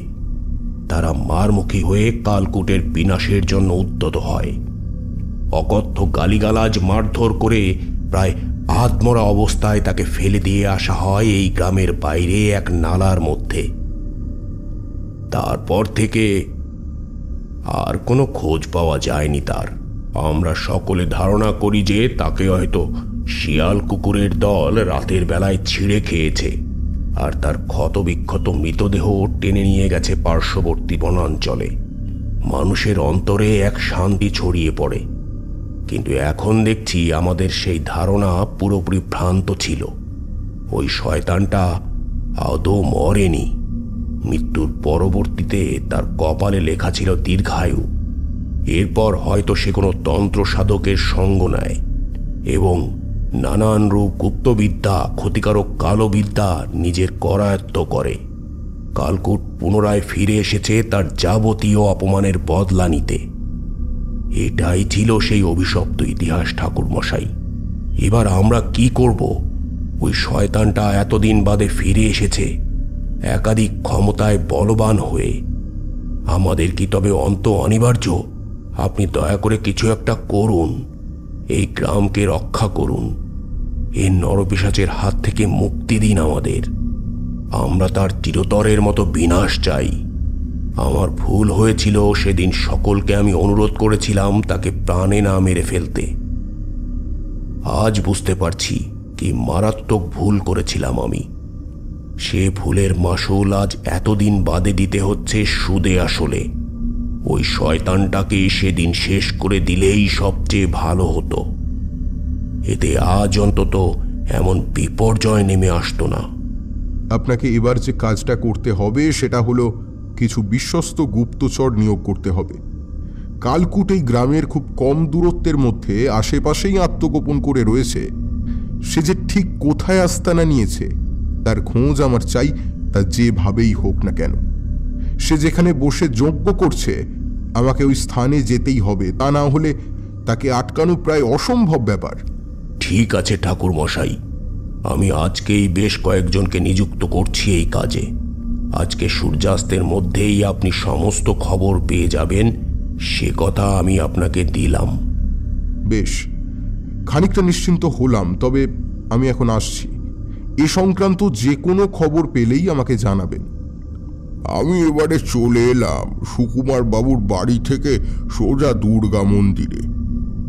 তারা মারমুখী হয়ে কালকুটের বিনাশের জন্য উদ্যত হয়। অকথ্য গালিগালাজ মারধর করে প্রায় আধমরা অবস্থায় তাকে ফেলে দিয়ে আসা হয় এই গ্রামের বাইরে এক নালার মধ্যে। তারপর থেকে আর কোনো খোঁজ পাওয়া যায়নি তার। আমরা সকলে ধারণা করি যে তাকে হয়তো শিয়াল কুকুরের দল রাতের বেলায় ছিঁড়ে খেয়েছে, আর তার ক্ষতবিক্ষত মৃতদেহ টেনে নিয়ে গেছে পার্শ্ববর্তী বনাঞ্চলে। মানুষের অন্তরে এক শান্তি ছড়িয়ে পড়ে। কিন্তু এখন দেখছি আমাদের সেই ধারণা পুরোপুরি ভ্রান্ত ছিল। ওই শয়তানটা আদৌ মরেনি। মৃত্যুর পরবর্তীতে তার কপালে লেখা ছিল দীর্ঘায়ু। এরপর হয়তো সে কোনো তন্ত্র সাধকের সঙ্গ নেয় এবং নানান রূপ গুপ্তবিদ্যা, ক্ষতিকারক কালো বিদ্যা নিজের করায়ত্ত করে। কালকুট পুনরায় ফিরে এসেছে তার যাবতীয় অপমানের বদলা নিতে। এটাই ছিল সেই অভিশপ্ত ইতিহাস ঠাকুরমশাই। এবার আমরা কি করব? ওই শয়তানটা এতদিন বাদে ফিরে এসেছে, একাধিক ক্ষমতায় বলবান হয়ে। আমাদের কি তবে অন্ত অনিবার্য? আপনি দয়া করে কিছু একটা করুন। এই গ্রামকে রক্ষা করুন। এই নরপিশাচের হাত থেকে মুক্তি দিন আমাদের। আমরা তার চিরতরের মতো বিনাশ চাই। আমার ভুল হয়েছিল, সেদিন সকলকে আমি অনুরোধ করেছিলাম তাকে প্রাণে না মেরে ফেলতে। আজ বুঝতে পারছি কি মারাত্মক ভুল করেছিলাম আমি। সে ভুলের মাসুল আজ এতদিন বাদে দিতে হচ্ছে সুদে আসলে। ওই শয়তানটাকে সেদিন শেষ করে দিলেই সবচেয়ে ভালো হতো। এতে আজ অন্তত এমন বিপর্যয় নেমে আসতো না। আপনাকে এবার যে কাজটা করতে হবে সেটা হলো কিছু বিশ্বস্ত গুপ্তচর নিয়োগ করতে হবে। কালকুট এই গ্রামের খুব কম দূরত্বের মধ্যে আশেপাশেই আত্মগোপন করে রয়েছে। সে যে ঠিক কোথায় আস্তানা নিয়েছে তার খোঁজ আমার চাই, তা যেভাবেই হোক না কেন। সে যেখানে বসে যজ্ঞ করছে আমাকে ওই স্থানে যেতেই হবে, তা না হলে তাকে আটকানো প্রায় অসম্ভব ব্যাপার। ঠিক আছে ঠাকুর মশাই, আমি আজকেই বেশ কয়েকজনকে নিযুক্ত করছি এই কাজে। আজকে সূর্যাস্তের মধ্যেই আপনি সমস্ত খবর পেয়ে যাবেন, সে কথা আমি আপনাকে দিলাম। বেশ, খানিকটা নিশ্চিন্ত হলাম। তবে আমি এখন আসছি। এ সংক্রান্ত যে কোনো খবর পেলেই আমাকে জানাবেন। আমি এবারে চলে এলাম সুকুমার বাবুর বাড়ি থেকে সোজা দুর্গা মন্দিরে।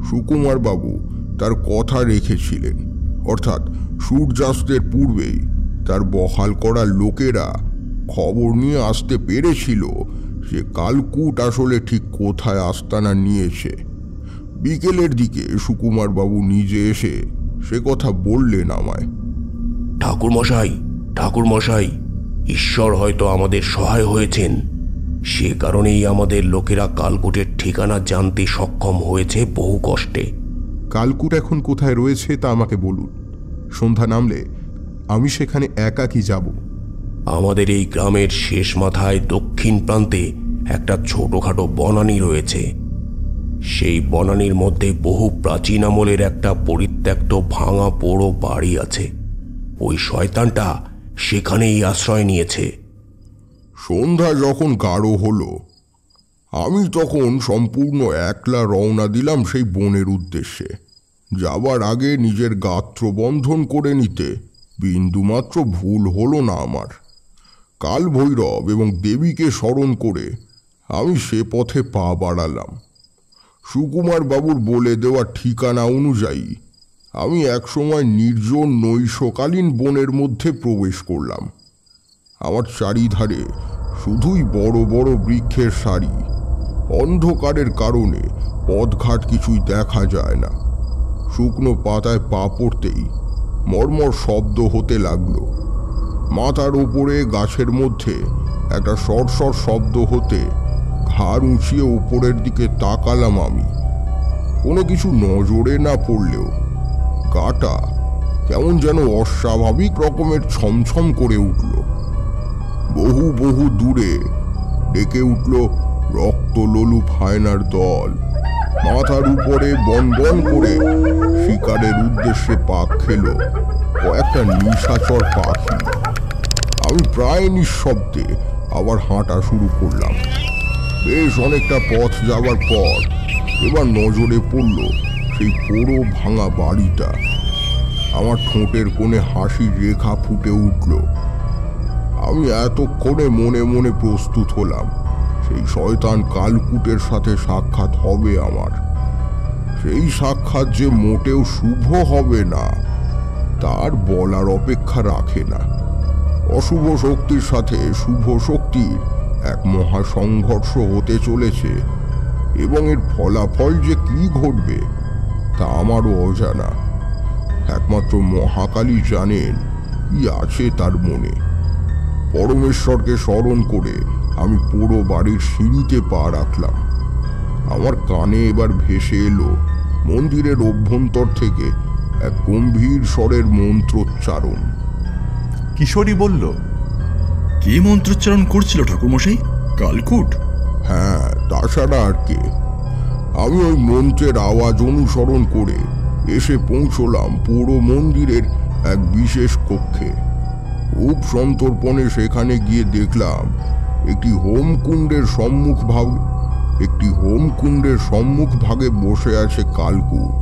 সুকুমার বাবু তার কথা রেখেছিলেন, অর্থাৎ সূর্যাস্তের পূর্বেই তার বহাল করা লোকেরা খবর নিয়ে আসতে পেরেছিল যে কালকুট আসলে ঠিক কোথায় আস্তানা নিয়েছে। বিকেলের দিকে সুকুমার বাবু নিজে এসে সে কথা বললেন আমায়। ঠাকুরমশাই, ঠাকুরমশাই, ঈশ্বর হয়তো আমাদের সহায় হয়েছেন। সে কারণেই আমাদের লোকেরা কালকুটের ঠিকানা জানতে সক্ষম হয়েছে বহু কষ্টে। কালকুট এখন কোথায় রয়েছে তা আমাকে বলুন। সন্ধ্যা নামলে আমি সেখানে একাকী যাব। আমাদের এই গ্রামের শেষ মাথায় দক্ষিণ প্রান্তে একটা ছোটখাটো বনানী রয়েছে। সেই বনানীর মধ্যে বহু প্রাচীন আমলের একটা পরিত্যক্ত ভাঙা পোড়ো বাড়ি আছে। ওই শয়তানটা সেখানেই আশ্রয় নিয়েছে। সন্ধ্যা যখন গাঢ় হলো, আমি তখন সম্পূর্ণ একলা রওনা দিলাম সেই বনের উদ্দেশ্যে। যাবার আগে নিজের গাত্র বন্ধন করে নিতে বিন্দুমাত্র ভুল হলো না আমার। কাল ভৈরব এবং দেবীকে স্মরণ করে আমি সে পথে পা বাড়ালাম। সুকুমার বাবুর বলে দেওয়া ঠিকানা অনুযায়ী আমি একসময় নির্জন নৈশকালীন বনের মধ্যে প্রবেশ করলাম। আমার চারিধারে শুধুই বড় বড় বৃক্ষের সারি। অন্ধকারের কারণে পথঘাট কিছুই দেখা যায় না। শুকনো পাতায় পা পড়তেই মর্মর শব্দ হতে লাগলো। মাথার ওপরে গাছের মধ্যে একটা সরসর শব্দ হতে ঘাড় উঁচিয়ে উপরের দিকে তাকালাম আমি। কোনো কিছু নজরে না পড়লেও গাটা কেমন যেন অস্বাভাবিক রকমের ছমছম করে উঠল। বহু বহু দূরে ডেকে উঠল রক্তলোলুপ হায়নার দল। মাথার উপরে বন বন করে শিকারের উদ্দেশ্যে পাক খেল কয়েকটা নিশাচর পাখি। আমি প্রায় নিঃশব্দে আবার হাঁটা শুরু করলাম। বেশ অনেকটা পথ যাবার পর এবার নজরে পড়ল সেই পোড়ো ভাঙা বাড়িটা। আমার ঠোঁটের কোণে হাসির রেখা ফুটে উঠল। আমি এতক্ষণে মনে মনে প্রস্তুত হলাম সেই শয়তান কালকুটের সাথে সাক্ষাৎ হবে আমার। সেই সাক্ষাৎ যে মোটেও শুভ হবে না তার বলার অপেক্ষা রাখে না। অশুভ শক্তির সাথে শুভ শক্তির এক মহা সংঘর্ষ হতে চলেছে এবং এর ফলাফল যে কি ঘটবে তা আমারও অজানা। একমাত্র মহাকালী জানেন কি আছে তার মনে। পরমেশ্বরকে স্মরণ করে আমি পুরো বাড়ির সিঁড়িতে পা রাখলাম। আমার কানে এবার ভেসে এলো মন্দিরের অভ্যন্তর থেকে এক গম্ভীর স্বরের মন্ত্রোচ্চারণ। কিশোরী বলল, কে মন্ত্রোচ্চারণ করছিল ঠাকুরমশাই? কালকুট? হ্যাঁ, তাছাড়া আর কে। আমি ওই মন্ত্রের আওয়াজ অনুসরণ করে এসে পৌঁছলাম পুরো মন্দিরের এক বিশেষ কক্ষে। খুব সন্তর্পণে সেখানে গিয়ে দেখলাম একটি হোমকুণ্ডের সম্মুখ ভাগে বসে আছে কালকুট।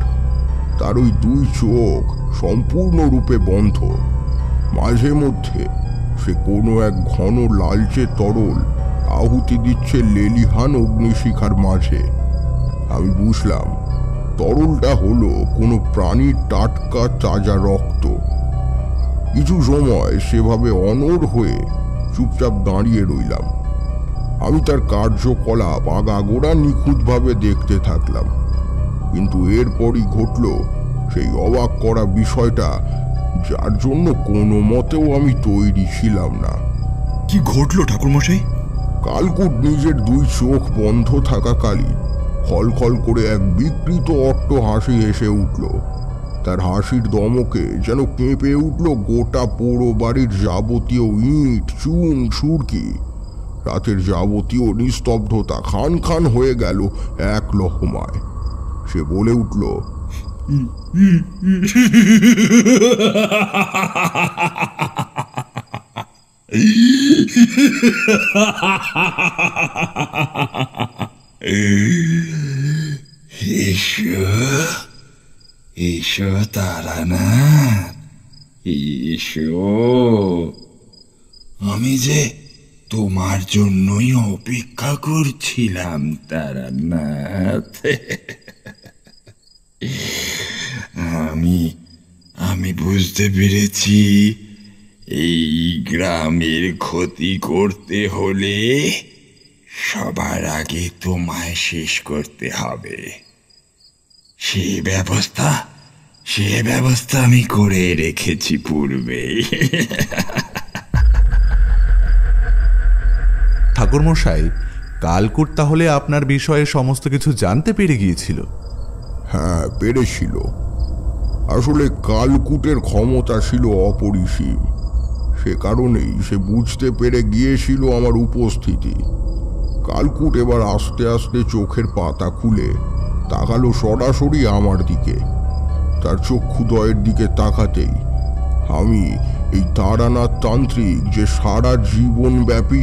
তার ওই দুই চোখ সম্পূর্ণরূপে বন্ধ। মাঝে মধ্যে সে কোনো এক ঘন লালচে তরল আহুতি দিচ্ছে লেলিহান অগ্নিশিখার মাঝে। আমি বুঝলাম তরলটা হলো কোনো প্রাণীর টাটকা তাজা রক্ত। কিছু সময় সেভাবে অনড় হয়ে চুপচাপ দাঁড়িয়ে রইলাম। আমি তার কার্যকলাপ আগাগোড়া নিখুঁতভাবে দেখতে থাকলাম, কিন্তু এরপরই ঘটল সেই অবাক করা বিষয়টা যার জন্য কোনো মতেও আমি তৈরি ছিলাম না। কি ঘটলো ঠাকুরমশাই? কালকুট নিজের দুই চোখ বন্ধ থাকাকালীন খলখল করে এক বিকৃত অট্ট হাসি হেসে উঠল। তার হাসির দমকে যেন কেঁপে উঠল গোটা পোড়ো বাড়ির যাবতীয় ইট, চুন, সুরকি। রাতের যাবতীয় নিস্তব্ধতা খান খান হয়ে গেল এক লহমায়। সে বলে উঠল, এসো তারানাথ, এসো। আমি যে তোমার জন্যই অপেক্ষা করছিলাম তারানাথ। আমি বুঝতে পেরেছি এই গ্রামের ক্ষতি করতে হলে সবার আগে তোমায় শেষ করতে হবে। সে ব্যবস্থা আমি করে রেখেছি পূর্বে। ঠাকুরমশাই, কালকুট তাহলে আপনার বিষয়ে সমস্ত কিছু জানতে পেরে গিয়েছিল? হ্যাঁ, পেরেছিল। আসলে কালকুটের ক্ষমতা ছিল অপরিসীম। সে কারণেই সে বুঝতে পেরে গিয়েছিল আমার উপস্থিতি। কালকুট এবার আস্তে আস্তে চোখের পাতা খুলে তাকালো সরাসরি আমার দিকে। তার চক্ষুদ্বয়ের দিকে তাকাতেই আমি এই তারানাথ তান্ত্রিক যে সারা জীবন ব্যাপী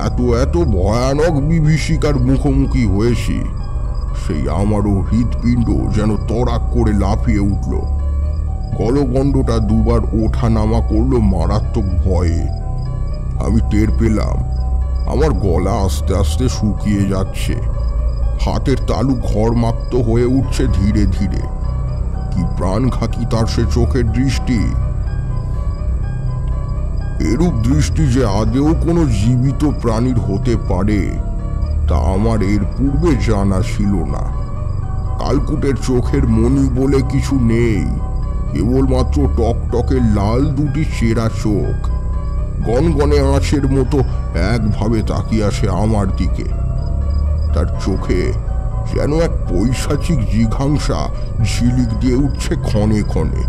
এত এত ভয়ানক বিভীষিকার মুখোমুখি হয়েছি, সেই আমারও হৃৎপিণ্ড যেন তড়াক করে লাফিয়ে উঠল। গলগণ্ডটা দুবার ওঠা নামা করলো মারাত্মক ভয়ে। আমি টের পেলাম আমার গলা আস্তে আস্তে শুকিয়ে যাচ্ছে, হাতের তালু ঘরমাক্ত হয়ে উঠছে ধীরে ধীরে। কি প্রাণঘাতী তার সে চোখের দৃষ্টি! এরূপ দৃষ্টি যে আদেও কোনো জীবিত প্রাণীর হতে পারে তা আমার এর পূর্বে জানা ছিল না। কালকুটের চোখের মণি বলে কিছু নেই, কেবলমাত্র টকটকে লাল দুটি চেরা চোখ গনগনে আঁচের মতো একভাবে তাকিয়ে আসে আমার দিকে। তার চোখে যেন এক পৈশাচিক জিঘাংসা ঝিলিক দিয়ে উঠছে ক্ষণে ক্ষণে।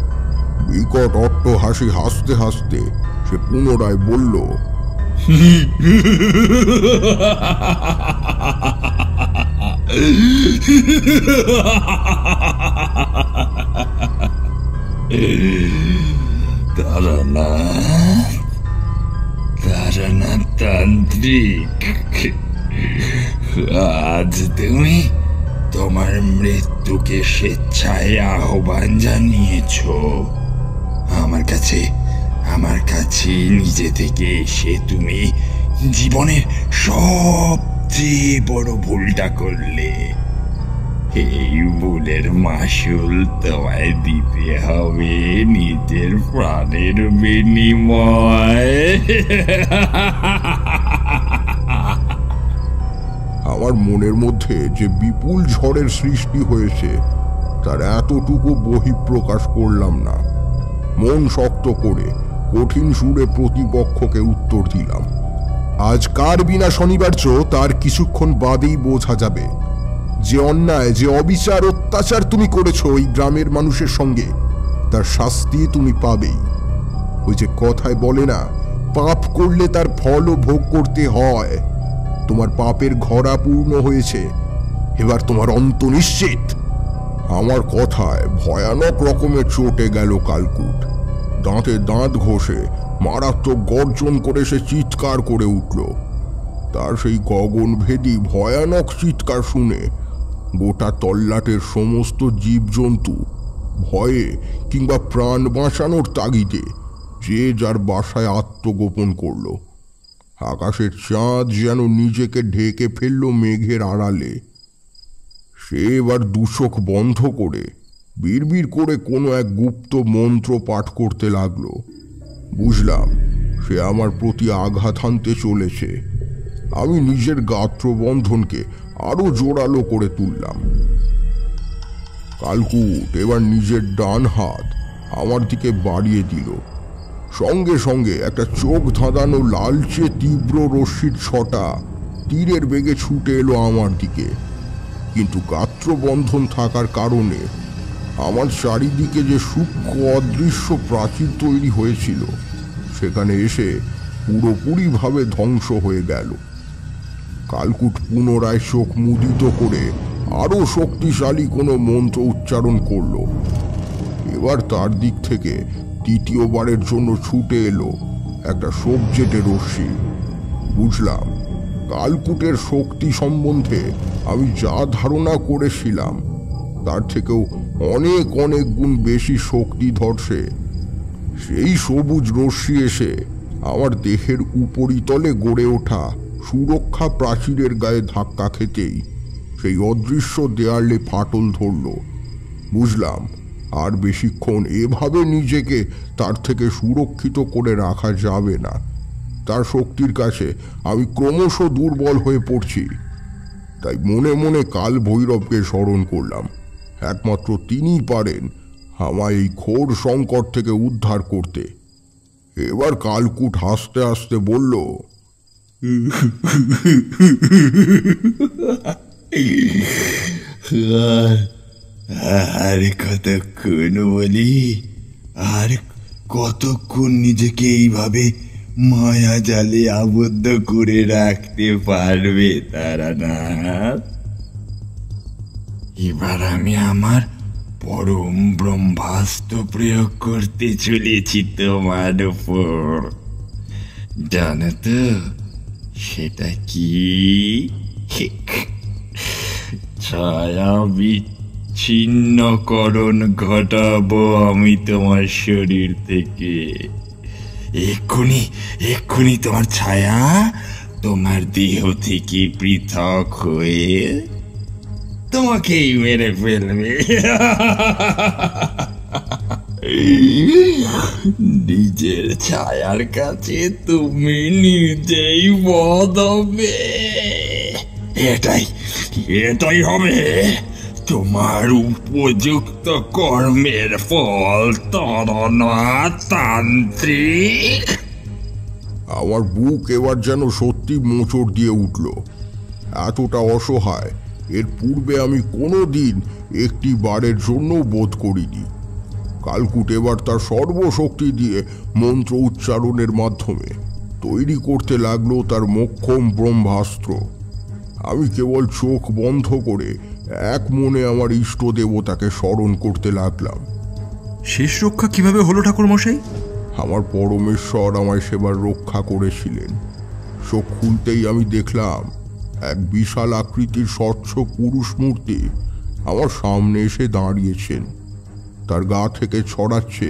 বিকট অট্টহাসি হাসতে হাসতে সে পুনরায় বলল, তারানাথ তান্ত্রিক, আজ তুমি তোমার মৃত্যুকে স্বেচ্ছায় আহ্বান জানিয়েছ। আমার কাছে নিজে থেকে এসে তুমি জীবনের সবচেয়ে বড় ভুলটা করলে। এই ভুলের মাসুল তোমায় দিতে হবে নিজের প্রাণের বিনিময়। আমার মনের মধ্যে যে বিপুল ঝড়ের সৃষ্টি হয়েছে তার এতটুকু বহিঃপ্রকাশ করলাম না। মন শক্ত করে কঠিন সুরে প্রতিপক্ষকে উত্তর দিলাম, আজ কার বিনা শনিবার্য তার কিছুক্ষণ বাদেই বোঝা যাবে। যে অন্যায়, যে অবিচার, অত্যাচার তুমি করেছো ওই গ্রামের মানুষের সঙ্গে, তার শাস্তি তুমি পাবেই। ওই যে কথায় বলে না, পাপ করলে তার ফলও ভোগ করতে হয়। তোমার পাপের ঘরা পূর্ণ হয়েছে, এবার তোমার অন্ত নিশ্চিত। আমার কথায় ভয়ানক রকমের চটে গেল কালকুট। দাঁতে দাঁত ঘষে মারাত্মক গর্জন করে সে চিৎকার করে উঠল। তার সেই গগনভেদী ভয়ানক চিৎকার শুনে গোটা তল্লাটের সমস্ত জীবজন্তু ভয়ে কিংবা প্রাণ বাঁচানোর তাগিদে যে যার বাসায় আত্মগোপন করল। আকাশের চাঁদ যেন নিজেকে ঢেকে ফেলল মেঘের আড়ালে। সে এবার দুচোখ বন্ধ করে বিড়বিড় করে কোনো এক গুপ্ত মন্ত্র পাঠ করতে লাগলো। বুঝলাম সে আমার প্রতি আঘাত হানতে চলেছে। আমি নিজের গাত্রবন্ধনকে আরো জোরালো করে তুললাম। কালকুট এবার নিজের ডান হাত আমার দিকে বাড়িয়ে দিল। সঙ্গে সঙ্গে একটা চোখ ধাঁধানো লালচে তীব্র রশ্মির ছটা তীরের বেগে ছুটে এলো আমার দিকে। কিন্তু গাত্রবন্ধন থাকার কারণে আমার চারিদিকে যে সূক্ষ্ম অদৃশ্য প্রাচীর তৈরি হয়েছিল সেখানে এসে পুরোপুরিভাবে ধ্বংস হয়ে গেল। কালকুট পুনরায় চোখ মুদিত করে আরো শক্তিশালী কোনো মন্ত্র উচ্চারণ করল। এবার তার দিক থেকে তৃতীয়বারের জন্য ছুটে এলো একটা সবজেটে রশ্মি। বুঝলাম কালকুটের শক্তি সম্বন্ধে আমি যা ধারণা করেছিলাম তার থেকেও অনেক অনেক গুণ বেশি শক্তিধর সে। সেই সবুজ রশ্মি এসে আমার দেহের উপরিতলে গড়ে ওঠা সুরক্ষা প্রাচীরের গায়ে ধাক্কা খেতেই সেই অদৃশ্য দেয়ালে ফাটল ধরল। বুঝলাম আর বেশিক্ষণ এভাবে নিজেকে তার থেকে সুরক্ষিত করে রাখা যাবে না। তার শক্তির কাছে আমি ক্রমশ দুর্বল হয়ে পড়ছি। তাই মনে মনে কাল ভৈরবকে স্মরণ করলাম। একমাত্র তিনিই পারেন আমায় এই ঘোর সংকট থেকে উদ্ধার করতে। এবার কালকুট হাসতে হাসতে বলল, আর কতক্ষণ বলি, আর কতক্ষণ নিজেকে এইভাবে মায়া জালে আবদ্ধ করে রাখতে পারবে তারানাথ? এবার আমি আমার পরম ব্রহ্মাস্ত্র প্রয়োগ করতে চলেছি তোমার উপর। জানো তো সেটা কি? ছায়া বিচ্ছিন্নকরণ ঘটাবো আমি তোমার শরীর থেকে। এক্ষুনি তোমার ছায়া তোমার দেহ থেকে পৃথক হয়ে তোমাকেই মেরে ফেলবে। নিজের ছায়ার কাছে তুমি নিজেই বধ হবে। এটাই হবে তোমার উপযুক্ত কর্মের ফল, তান্ত্রিক। আমার বুক এবার যেন সত্যি মোচড় দিয়ে উঠল। এতটা অসহায় এর পূর্বে আমি কোনো দিন একটি বারের জন্য বোধ করিনি। কালকুট এবার তার সর্বশক্তি দিয়ে মন্ত্র উচ্চারণের মাধ্যমে তৈরি করতে লাগলো তার মোক্ষম ব্রহ্মাস্ত্র। আমি কেবল চোখ বন্ধ করে এক মনে আমার ইষ্ট দেবতাকে স্মরণ করতে লাগলাম। শেষ রক্ষা কিভাবে হলো ঠাকুর মশাই? আমার পরমেশ্বর আমায় সেবার রক্ষা করেছিলেন। চোখ খুলতেই আমি দেখলাম এক বিশাল আকৃতির স্বচ্ছ পুরুষ মূর্তি আমার সামনে এসে দাঁড়িয়েছেন। তার গা থেকে ছড়াচ্ছে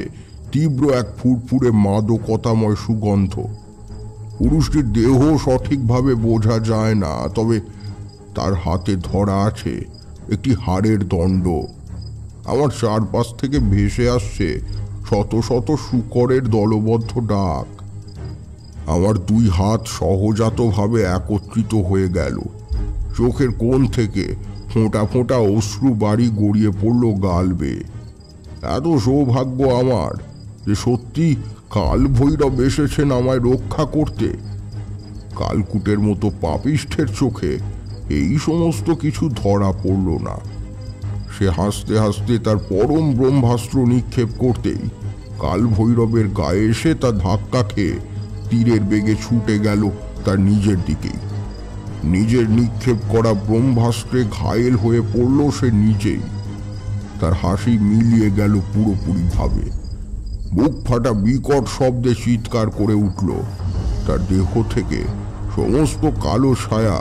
তীব্র এক ফুরফুরে মাদকতাময় সুগন্ধ। পুরুষটির দেহ সঠিকভাবে বোঝা যায় না, তবে তার হাতে ধরা আছে একটি হাড়ের দণ্ড। আমার চারপাশ থেকে ভেসে আসছে শত শত শূকরের দলবদ্ধ ডাক। আমার দুই হাত সহজাতভাবে একত্রিত হয়ে গেল। চোখের কোণ থেকে ফোঁটা ফোঁটা অশ্রু বাড়ি গড়িয়ে পড়ল গাল বেয়ে। এত সৌভাগ্য আমার যে সত্যি কাল ভৈরব এসেছেন আমায় রক্ষা করতে। কালকুটের মতো পাপিষ্ঠের চোখে এই সমস্ত কিছু ধরা পড়ল না। সে হাসতে হাসতে তার পরম ব্রহ্মাস্ত্র নিক্ষেপ করতেই কাল ভৈরবের গায়ে এসে তা ধাক্কা খেয়ে তীরের বেগে ছুটে গেল তার নিজের দিকেই। নিজের নিক্ষেপ করা ব্রহ্মাস্ত্রে ঘায়েল হয়ে পড়ল সে নিজেই। তার হাসি মিলিয়ে গেল পুরোপুরিভাবে। বুক ফাটা বিকট শব্দে চিৎকার করে উঠল। তার দেহ থেকে সমস্ত কালো ছায়া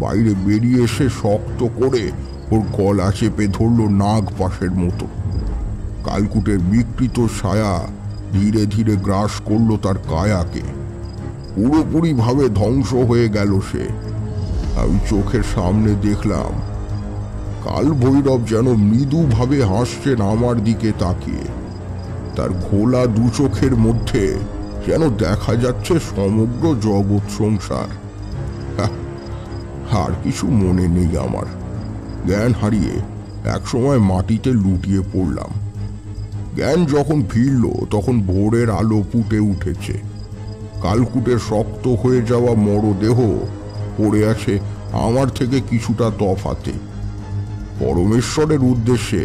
বাইরে বেরিয়ে এসে শক্ত করে ওর গলা চেপে ধরল নাগ পাশের মতো। কালকুটের বিকৃত ছায়া ধীরে ধীরে গ্রাস করল তার কায়াকে। পুরোপুরিভাবে ধ্বংস হয়ে গেল সে। আমি চোখের সামনে দেখলাম কাল ভৈরব যেন মৃদুভাবে হাসছেন আমার দিকে তাকিয়ে। তার ঘোলা দু চোখের মধ্যে যেন দেখা যাচ্ছে সমগ্র জগৎ সংসার। আর কিছু মনে নেই আমার। জ্ঞান হারিয়ে একসময় মাটিতে লুটিয়ে পড়লাম। জ্ঞান যখন ফিরল তখন ভোরের আলো ফুটে উঠেছে। কালকুটের শক্ত হয়ে যাওয়া মরদেহ পড়ে আছে আমার থেকে কিছুটা তফাতে। পরমেশ্বরের উদ্দেশ্যে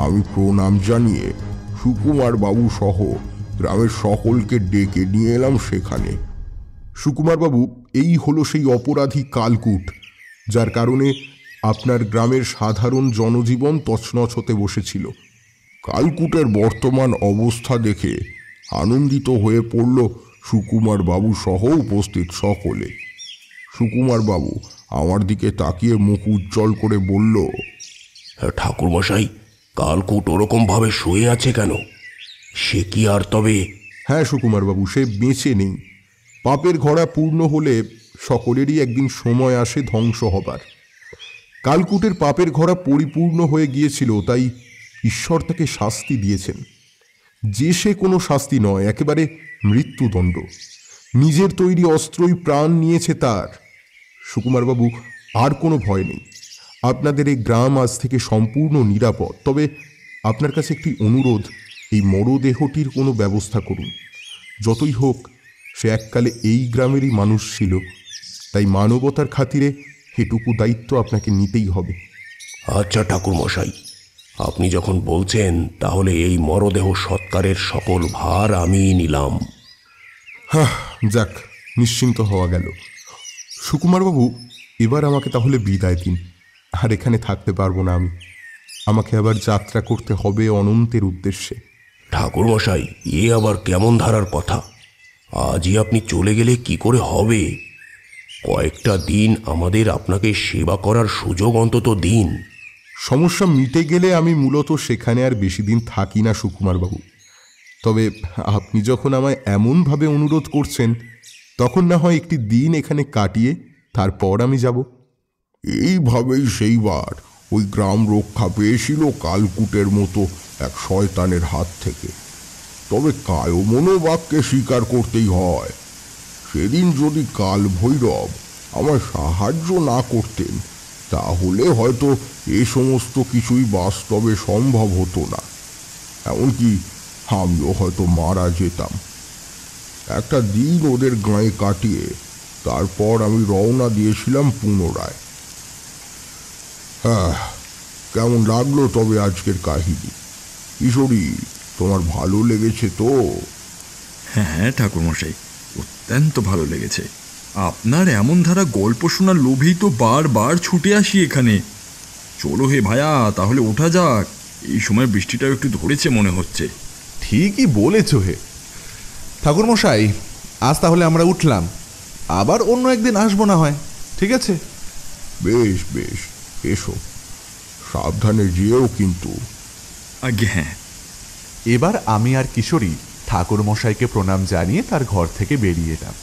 আমি প্রণাম জানিয়ে সুকুমার বাবু সহ গ্রামের সকলকে ডেকে নিয়ে এলাম সেখানে। সুকুমার বাবু, এই হলো সেই অপরাধী কালকুট, যার কারণে আপনার গ্রামের সাধারণ জনজীবন তছনছ হতে বসেছিল। কালকুটের বর্তমান অবস্থা দেখে আনন্দিত হয়ে পড়ল সুকুমার বাবু সহ উপস্থিত সকলে। সুকুমার বাবু আমার দিকে তাকিয়ে মুখ উজ্জ্বল করে বলল, ঠাকুরমশাই, কালকুট ওরকম ভাবে শুয়ে আছে কেন? সে কি আর তবে? হ্যাঁ সুকুমার বাবু, সে বেঁচে নেই। পাপের ঘোড়া পূর্ণ হলে সকলেরই একদিন সময় আসে ধ্বংস হবার। কালকুটের পাপের ঘোড়া পরিপূর্ণ হয়ে গিয়েছিল, তাই ঈশ্বর তাকে শাস্তি দিয়েছেন। যে সে কোনো শাস্তি নয়, একেবারে মৃত্যুদণ্ড। নিজের তৈরি অস্ত্রই প্রাণ নিয়েছে তার। সুকুমারবাবু, আর কোনো ভয় নেই। আপনাদের এই গ্রাম আজ থেকে সম্পূর্ণ নিরাপদ। তবে আপনার কাছে একটি অনুরোধ, এই মরদেহটির কোনো ব্যবস্থা করুন। যতই হোক সে এককালে এই গ্রামেরই মানুষ ছিল, তাই মানবতার খাতিরে এটুকু দায়িত্ব আপনাকে নিতেই হবে। আচ্ছা ঠাকুরমশাই, আপনি যখন বলছেন তাহলে এই মরদেহ সৎকারের সকল ভার আমিই নিলাম। হ্যাঁ, যাক, নিশ্চিন্ত হওয়া গেল। সুকুমারবাবু, এবার আমাকে তাহলে বিদায় দিন। আর এখানে থাকতে পারবো না আমি। আমাকে আবার যাত্রা করতে হবে অনন্তের উদ্দেশ্যে। ঠাকুরমশাই, এ আবার কেমন ধারার কথা? আজই আপনি চলে গেলে কি করে হবে? কয়েকটা দিন আমাদের আপনাকে সেবা করার সুযোগ অন্তত দিন। সমস্যা মিটে গেলে আমি মূলত সেখানে আর বেশি দিন থাকি না সুকুমারবাবু। তবে আপনি যখন আমায় এমনভাবে অনুরোধ করছেন, তখন না হয় একটি দিন এখানে কাটিয়ে তারপর আমি যাব। এইভাবেই সেইবার ওই গ্রাম রক্ষা পেয়েছিল কালকুটের মতো এক শয়তানের হাত থেকে। তবে কায় মনোবাক্যে স্বীকার করতেই হয়, সেদিন যদি কাল ভৈরব আমার সাহায্য না করতেন, তাহলে হয়তো এ সমস্ত কিছুই বাস্তবে সম্ভব হতো না। এমনকি আমিও হয়তো মারা যেতাম। একটা দিন ওদের গায়ে কাটিয়ে তারপর আমি রওনা দিয়েছিলাম পুনরায়। হ্যাঁ, কেমন লাগলো তবে আজকের কাহিনী? কিশোরী, তোমার ভালো লেগেছে তো? হ্যাঁ হ্যাঁ ঠাকুরমশাই, অত্যন্ত ভালো লেগেছে। আপনার এমন ধারা গল্প শোনার লোভেই তো বারবার ছুটে আসি এখানে। চলো হে ভায়া, তাহলে ওঠা যাক। এই সময় বৃষ্টিটাও একটু ধরেছে মনে হচ্ছে। ঠিকই বলেছ হে ঠাকুরমশাই, আজ তাহলে আমরা উঠলাম, আবার অন্য একদিন আসবো না হয়, ঠিক আছে? বেশ বেশ, এসো, সাবধানে যেও কিন্তু। আগে হ্যাঁ। এবার আমি আর কিশোরী ঠাকুরমশাইকে প্রণাম জানিয়ে তার ঘর থেকে বেরিয়ে এলাম।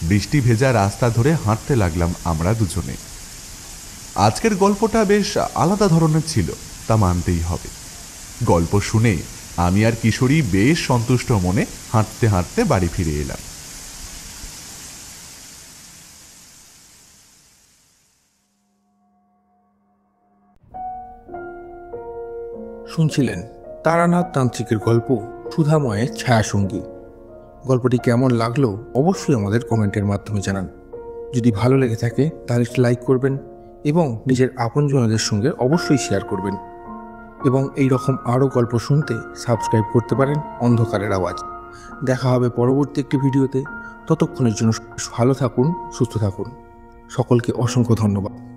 বৃষ্টি ভেজা রাস্তা ধরে হাঁটতে লাগলাম আমরা দুজনে। আজকের গল্পটা বেশ আলাদা ধরনের ছিল, তা মানতেই হবে। গল্প শুনে আমি আর কিশোরী বেশ সন্তুষ্ট মনে হাঁটতে হাঁটতে বাড়ি ফিরে এলাম। শুনছিলেন তারানাথ তান্ত্রিকের গল্প সুধাময়ের ছায়াসঙ্গী। গল্পটি কেমন লাগলো অবশ্যই আমাদের কমেন্টের মাধ্যমে জানান। যদি ভালো লেগে থাকে তাহলে একটি লাইক করবেন এবং নিজের আপনজনদের সঙ্গে অবশ্যই শেয়ার করবেন। এবং এই রকম আরও গল্প শুনতে সাবস্ক্রাইব করতে পারেন অন্ধকারের আওয়াজ। দেখা হবে পরবর্তী একটি ভিডিওতে। ততক্ষণের জন্য ভালো থাকুন, সুস্থ থাকুন। সকলকে অসংখ্য ধন্যবাদ।